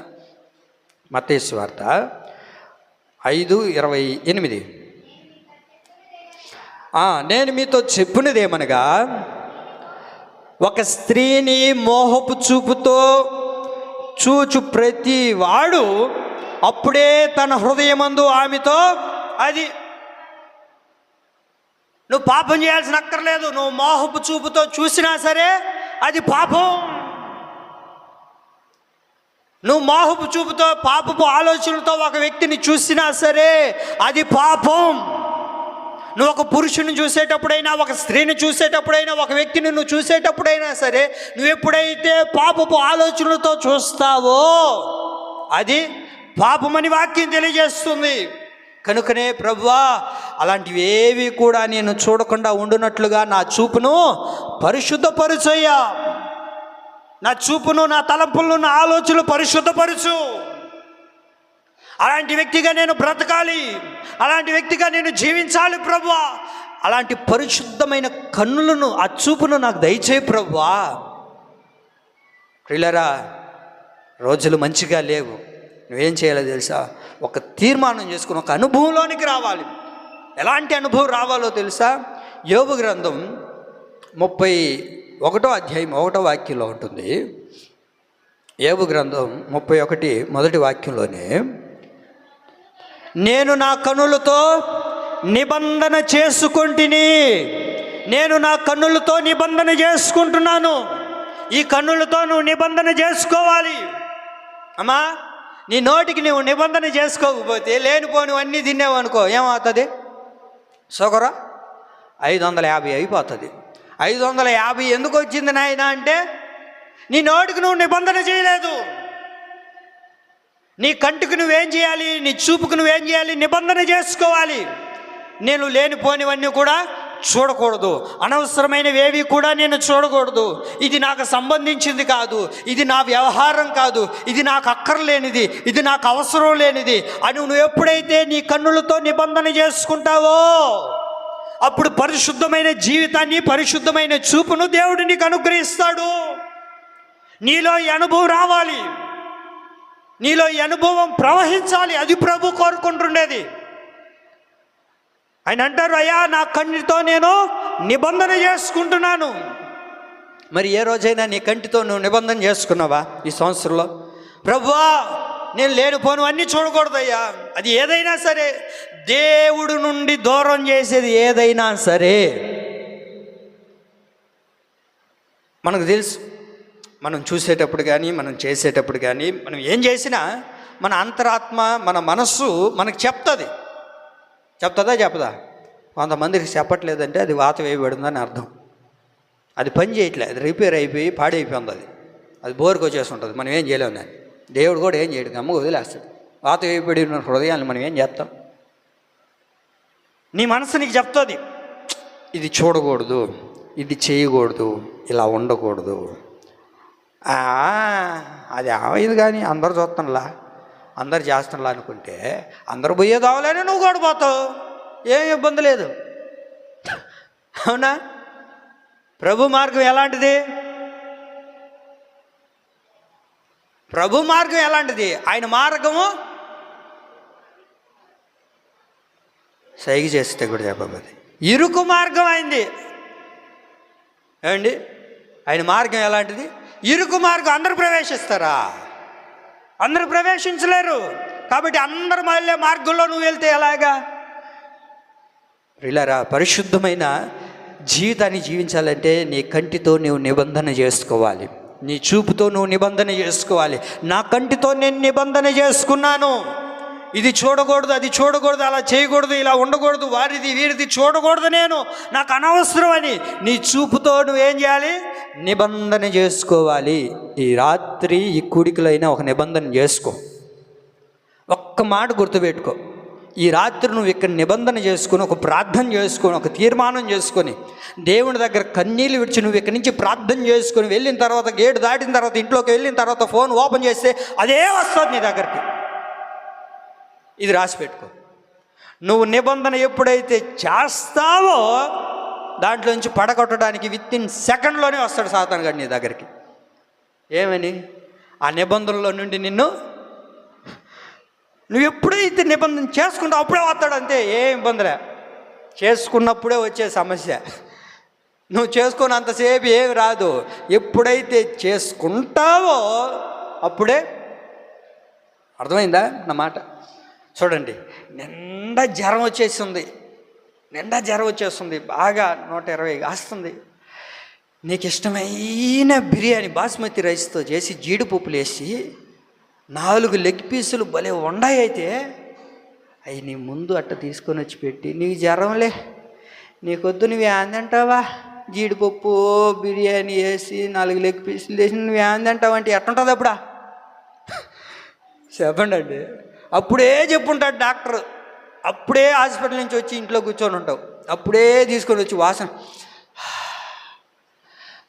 మత్తయి సువార్త 5:28. నేను మీతో చెప్పినదేమనగా ఒక స్త్రీని మోహపు చూపుతో చూచు ప్రతి వాడు అప్పుడే తన హృదయమందు ఆమెతో అది. నువ్వు పాపం చేయాల్సిన అక్కర్లేదు. నువ్వు మోహపు చూపుతో చూసినా సరే అది పాపం. నువ్వు మోహపు చూపుతో పాపపు ఆలోచనలతో ఒక వ్యక్తిని చూసినా సరే అది పాపం. నువ్వు ఒక పురుషుని చూసేటప్పుడైనా, ఒక స్త్రీని చూసేటప్పుడైనా, ఒక వ్యక్తిని నువ్వు చూసేటప్పుడైనా సరే నువ్వు ఎప్పుడైతే పాపపు ఆలోచనలతో చూస్తావో అది పాపమని వాక్యం తెలియజేస్తుంది. కనుకనే ప్రభువా అలాంటివి ఏవి కూడా నేను చూడకుండా ఉండునట్లుగా నా చూపును పరిశుద్ధపరుచయ్యా. నా చూపును, నా తలంపులను, నా ఆలోచనలు పరిశుద్ధపరచు. అలాంటి వ్యక్తిగా నేను బ్రతకాలి, అలాంటి వ్యక్తిగా నేను జీవించాలి ప్రభువా. అలాంటి పరిశుద్ధమైన కన్నులను, ఆ చూపును నాకు దయచేయి ప్రభువా. ప్రియులారా, రోజులు మంచిగా లేవు. నువ్వేం చేయాలో తెలుసా? ఒక తీర్మానం చేసుకుని ఒక అనుభవంలోనికి రావాలి. ఎలాంటి అనుభవం రావాలో తెలుసా? యోబు గ్రంథం 31వ అధ్యాయం 1వ వాక్యంలో ఉంటుంది. యోబు గ్రంథం 31 మొదటి వాక్యంలోనే, నేను నా కన్నులతో నిబంధన చేసుకుంటుని. నేను నా కన్నులతో నిబంధన చేసుకుంటున్నాను. ఈ కన్నులతో నువ్వు నిబంధన చేసుకోవాలి అమ్మా. నీ నోటికి నువ్వు నిబంధన చేసుకోకపోతే లేనిపోనివన్నీ తిన్నావు అనుకో, ఏమవుతుంది? షుగర్ 550 అయిపోతుంది. 550 ఎందుకు వచ్చింది నాయన అంటే నీ నోటికి నువ్వు నిబంధన చేయలేదు. నీ కంటికి నువ్వేం చేయాలి? నీ చూపుకు నువ్వేం చేయాలి? నిబంధన చేసుకోవాలి. నేను లేనిపోనివన్నీ కూడా చూడకూడదు, అనవసరమైనవేవి కూడా నేను చూడకూడదు. ఇది నాకు సంబంధించింది కాదు, ఇది నా వ్యవహారం కాదు, ఇది నాకు అక్కర్లేనిది, ఇది నాకు అవసరం లేనిది అని నువ్వు ఎప్పుడైతే నీ కన్నులతో నిబంధన చేసుకుంటావో అప్పుడు పరిశుద్ధమైన జీవితాన్ని, పరిశుద్ధమైన చూపును దేవుడు నీకు అనుగ్రహిస్తాడు. నీలో ఈ అనుభవం రావాలి, నీలో ఈ అనుభవం ప్రవహించాలి. అది ప్రభు కోరుకుంటుండేది. ఆయన అంటారు, అయ్యా నా కంటితో నేను నిబంధన చేసుకుంటున్నాను. మరి ఏ రోజైనా నీ కంటితో నువ్వు నిబంధన చేసుకున్నావా ఈ సంవత్సరంలో? ప్రభువా నేను లేనిపోనివన్నీ చూడకూడదయ్యా. అది ఏదైనా సరే, దేవుడు నుండి దూరం చేసేది ఏదైనా సరే మనకు తెలుసు, మనం చూసేటప్పుడు కానీ మనం చేసేటప్పుడు కానీ మనం ఏం చేసినా మన అంతరాత్మ మన మనస్సు మనకు చెప్తుందా చెప్పదా? కొంతమందికి చెప్పట్లేదంటే అది వాత వేయబడిందని అర్థం. అది పని చేయట్లే, అది రిపేర్ అయిపోయి పాడైపోయింది, అది బోర్కి వచ్చేసి ఉంటుంది. మనం ఏం చేయలేము దాన్ని. దేవుడు కూడా ఏం చేయడు, గమ్మ వదిలేస్తాడు. వాత వేయబడిన హృదయాన్ని మనం ఏం చేస్తాం? నీ మనసు నీకు చెప్తుంది, ఇది చూడకూడదు, ఇది చేయకూడదు, ఇలా ఉండకూడదు. అది ఏమైంది కానీ అందరు చూస్తానులా, అందరు చేస్తానులా అనుకుంటే అందరు పోయేదావలేనే నువ్వు కూడా పోతావు, ఏం ఇబ్బంది లేదు. అవునా? ప్రభు మార్గం ఎలాంటిది? ప్రభు మార్గం ఎలాంటిది? ఆయన మార్గము సైగ చేస్తే కూడా చెప్పబోది ఇరుకు మార్గం అయింది. ఏమండి, ఆయన మార్గం ఎలాంటిది? ఇరుకు మార్గం. అందరూ ప్రవేశిస్తారా? అందరూ ప్రవేశించలేరు. కాబట్టి అందరు మళ్ళీ మార్గంలో నువ్వు వెళ్తే ఎలాగా? ప్రియులారా, పరిశుద్ధమైన జీవితాన్ని జీవించాలంటే నీ కంటితో నువ్వు నిబంధన చేసుకోవాలి, నీ చూపుతో నువ్వు నిబంధన చేసుకోవాలి. నా కంటితో నేను నిబంధన చేసుకున్నాను, ఇది చూడకూడదు, అది చూడకూడదు, అలా చేయకూడదు, ఇలా ఉండకూడదు, వారిది వీరిది చూడకూడదు, నేను నాకు అనవసరం అని నీ చూపుతో నువ్వేం చేయాలి? నిబంధన చేసుకోవాలి. ఈ రాత్రి ఈ కూడికలైనా ఒక నిబంధన చేసుకో. ఒక్క మాట గుర్తుపెట్టుకో, ఈ రాత్రి నువ్వు ఇక్కడ నిబంధన చేసుకొని ఒక ప్రార్థన చేసుకొని ఒక తీర్మానం చేసుకొని దేవుని దగ్గర కన్నీళ్ళు విడిచి నువ్వు ఇక్కడి నుంచి ప్రార్థన చేసుకొని వెళ్ళిన తర్వాత, గేటు దాటిన తర్వాత, ఇంట్లోకి వెళ్ళిన తర్వాత ఫోన్ ఓపెన్ చేస్తే అదే వస్తుంది నీ దగ్గరికి. ఇది రాసి పెట్టుకో. నువ్వు నిబంధన ఎప్పుడైతే చేస్తావో దాంట్లో నుంచి పడగొట్టడానికి వితిన్ సెకండ్లోనే వస్తాడు సాతాను గాడు నీ దగ్గరికి. ఏమని? ఆ నిబంధనలో నుండి నువ్వు ఎప్పుడైతే నిబంధన చేసుకుంటావు అప్పుడే వస్తాడు, అంతే. ఏ ఇబ్బందిలే, చేసుకున్నప్పుడే వచ్చే సమస్య. నువ్వు చేసుకున్నంతసేపు ఏమి రాదు. ఎప్పుడైతే చేసుకుంటావో అప్పుడే. అర్థమైందా నా మాట? చూడండి, నిండా జ్వరం వచ్చేస్తుంది, బాగా 120 కాస్తుంది. నీకు ఇష్టమైన బిర్యానీ బాస్మతి రైస్తో చేసి జీడిపప్పులు వేసి 4 లెగ్ పీసులు భలే వండాయి. అయితే అవి నీ ముందు అట్ట తీసుకొని వచ్చి పెట్టి, నీకు జ్వరంలే, నీకొద్దు, నువ్వు ఏందంటావా? జీడిపప్పు బిర్యానీ వేసి 4 లెగ్ పీసులు వేసి నువ్వు ఏందంటావు అంటే ఎట్టుంటుంది అప్పుడా? చెప్పండి అండి. అప్పుడే చెప్పుంటాడు డాక్టర్, అప్పుడే హాస్పిటల్ నుంచి వచ్చి ఇంట్లో కూర్చొని ఉంటావు, అప్పుడే తీసుకొని వచ్చి వాసన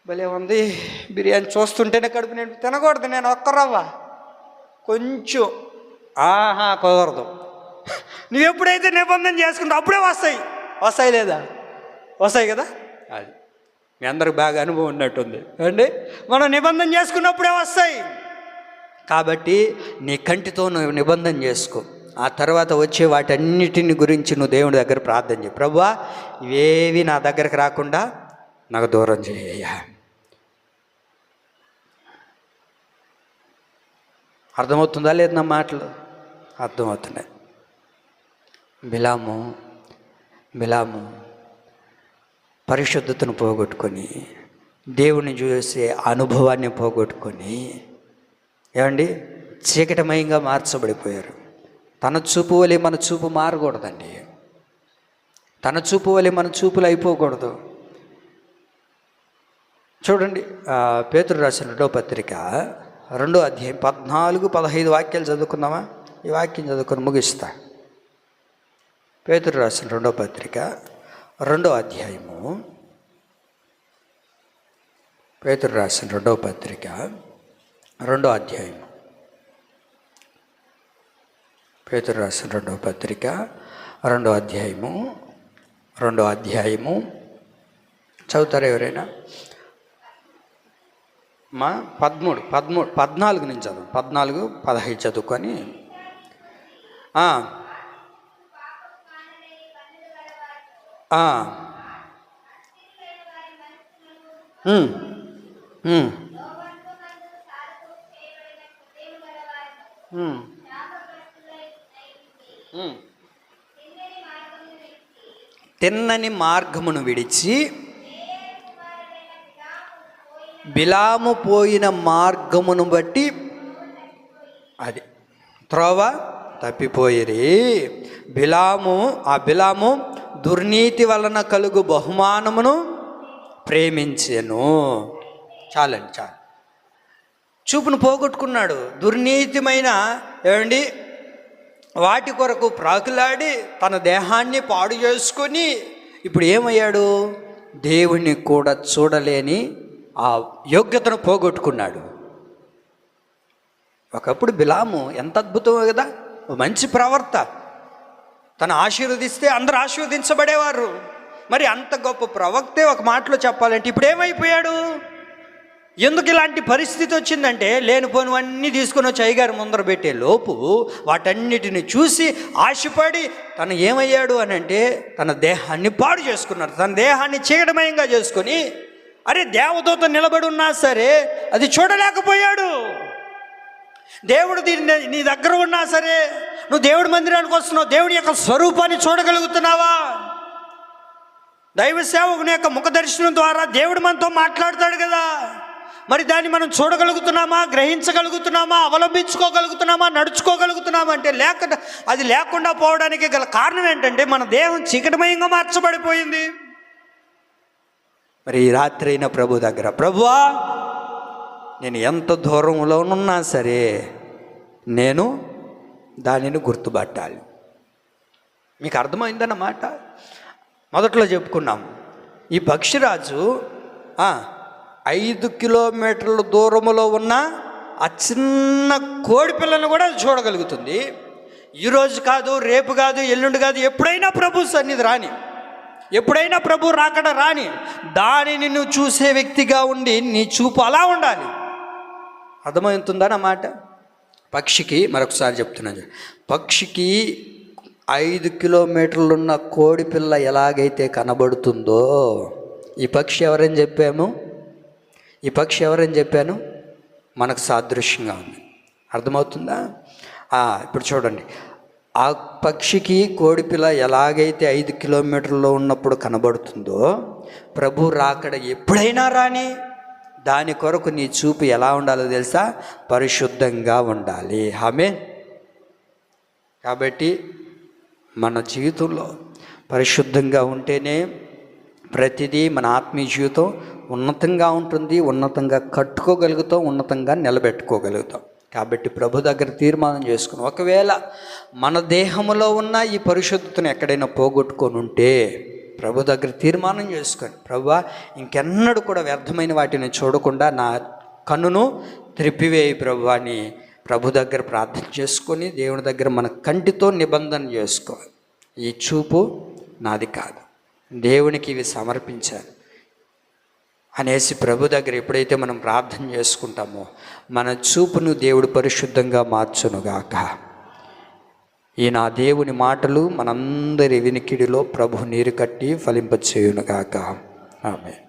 భలే ఉంది బిర్యానీ చూస్తుంటేనే కడుపు నేను తినకూడదు, నేను ఒక్క రవ్వ కొంచెం కుదరదు. నువ్వు ఎప్పుడైతే నిబంధన చేసుకుంటావు అప్పుడే వస్తాయి లేదా? వస్తాయి కదా. అది మీ అందరికి బాగా అనుభవం ఉన్నట్టుంది అండి. మనం నిబంధన చేసుకున్నప్పుడే వస్తాయి. కాబట్టి నీ కంటితో నువ్వు నిబంధన చేసుకో. ఆ తర్వాత వచ్చే వాటన్నిటిని గురించి నువ్వు దేవుడి దగ్గర ప్రార్థన చేయి. ప్రభువా, ఇవేవి నా దగ్గరకు రాకుండా నాకు దూరం చేయ్యా. అర్థమవుతుందా లేదు నా మాటలు? అర్థమవుతున్నాయి. బిలాము పరిశుద్ధతను పోగొట్టుకొని, దేవుని చూసే అనుభవాన్ని పోగొట్టుకొని, ఏమండి, చీకటమయంగా మార్చబడిపోయారు. తన చూపు వలె మన చూపు మారకూడదండి. తన చూపు వలె మన చూపులు అయిపోకూడదు. చూడండి, పేతురు రాసిన 2వ పత్రిక 2వ అధ్యాయం 14-15 వాక్యాలు చదువుకుందామా? ఈ వాక్యం చదువుకొని ముగిస్తా. పేతురు రాసిన 2వ పత్రిక 2వ అధ్యాయము, పేతురు రాసిన 2వ పత్రిక 2వ అధ్యాయము, పేతురు రాసిన 2వ పత్రిక 2వ అధ్యాయము చదువుతారా ఎవరైనా? 14 నుంచి చదువు, 14-15 చదువుకొని. తిన్నని మార్గమును విడిచి బిలాము పోయిన మార్గమును బట్టి అది త్రోవ తప్పిపోయిరి. బిలాము దుర్నీతి వలన కలుగు బహుమానమును ప్రేమించెను. చాలు చూపును పోగొట్టుకున్నాడు. దుర్నీతిమైన వాటి కొరకు ప్రాకులాడి తన దేహాన్ని పాడు చేసుకొని ఇప్పుడు ఏమయ్యాడు? దేవుణ్ణి కూడా చూడలేని ఆ యోగ్యతను పోగొట్టుకున్నాడు. ఒకప్పుడు బిలాము ఎంత అద్భుతమో కదా, మంచి ప్రవర్త. తను ఆశీర్వదిస్తే అందరూ ఆశీర్వదించబడేవారు. మరి అంత గొప్ప ప్రవక్తే ఒక మాటలో చెప్పాలంటే ఇప్పుడు ఏమైపోయాడు? ఎందుకు ఇలాంటి పరిస్థితి వచ్చిందంటే, లేనిపోనివన్నీ తీసుకొని వచ్చి అయ్యగారు ముందర పెట్టే లోపు వాటన్నిటిని చూసి ఆశపడి తను ఏమయ్యాడు అని అంటే తన దేహాన్ని పాడు చేసుకున్నాడు. తన దేహాన్ని చీకటమయంగా చేసుకొని అరే దేవదూత నిలబడి ఉన్నా సరే అది చూడలేకపోయాడు. దేవుడు నీ దగ్గర ఉన్నా సరే నువ్వు దేవుడి మందిరానికి వస్తున్నావు, దేవుడి యొక్క స్వరూపాన్ని చూడగలుగుతున్నావా? దైవ సేవకుని యొక్క ముఖ దర్శనం ద్వారా దేవుడు మనతో మాట్లాడతాడు కదా. మరి దాన్ని మనం చూడగలుగుతున్నామా, గ్రహించగలుగుతున్నామా, అవలంబించుకోగలుగుతున్నామా, నడుచుకోగలుగుతున్నామా అంటే అది లేకుండా పోవడానికి గల కారణం ఏంటంటే మన దేహం చీకటిమయంగా మార్చబడిపోయింది. మరి ఈ రాత్రి అయిన ప్రభు దగ్గర, ప్రభువా నేను ఎంత దూరంలోనున్నా సరే నేను దానిని గుర్తుపట్టాలి. మీకు అర్థమైందన్నమాట. మొదట్లో చెప్పుకున్నాం, ఈ పక్షిరాజు 5 కిలోమీటర్ల దూరంలో ఉన్న ఆ చిన్న కోడి పిల్లను కూడా చూడగలుగుతుంది. ఈరోజు కాదు, రేపు కాదు, ఎల్లుండి కాదు, ఎప్పుడైనా ప్రభు సన్నిధి రాని, ఎప్పుడైనా ప్రభు రాకడ రాని, దానిని నువ్వు చూసే వ్యక్తిగా ఉండి నీ చూపు అలా ఉండాలి. అర్థమవుతుందన్నమాట. పక్షికి మరొకసారి చెప్తున్నాను, పక్షికి 5 కిలోమీటర్లున్న కోడి పిల్ల ఎలాగైతే కనబడుతుందో ఈ పక్షి ఎవరని చెప్పాను, మనకు సాదృశ్యంగా ఉంది. అర్థమవుతుందా? ఇప్పుడు చూడండి, ఆ పక్షికి కోడి పిల్ల ఎలాగైతే 5 కిలోమీటర్లో ఉన్నప్పుడు కనబడుతుందో ప్రభు రాకడ ఎప్పుడైనా రాని దాని కొరకు నీ చూపు ఎలా ఉండాలో తెలుసా? పరిశుద్ధంగా ఉండాలి. ఆమేన్. కాబట్టి మన జీవితంలో పరిశుద్ధంగా ఉంటేనే ప్రతిదీ మన ఆత్మీయ జీవితం ఉన్నతంగా ఉంటుంది, ఉన్నతంగా కట్టుకోగలుగుతాం, ఉన్నతంగా నిలబెట్టుకోగలుగుతాం. కాబట్టి ప్రభు దగ్గర తీర్మానం చేసుకుని, ఒకవేళ మన దేహంలో ఉన్న ఈ పరిశుద్ధతను ఎక్కడైనా పోగొట్టుకొని ఉంటే ప్రభు దగ్గర తీర్మానం చేసుకొని, ప్రభువా ఇంకెన్నడూ కూడా వ్యర్థమైన వాటిని చూడకుండా నా కన్నును త్రిప్పివేయి ప్రభు అని ప్రభు దగ్గర ప్రార్థన చేసుకొని దేవుని దగ్గర మన కంటితో నిబంధన చేసుకోవాలి. ఈ చూపు నాది కాదు, దేవునికి ఇవి సమర్పించాలి అనేసి ప్రభు దగ్గర ఎప్పుడైతే మనం ప్రార్థన చేసుకుంటామో మన చూపును దేవుడు పరిశుద్ధంగా మార్చునుగాక. ఈ నా దేవుని మాటలు మనందరి వినికిడిలో ప్రభు నీరు కట్టి ఫలింపచేయునుగాక. ఆమేన్.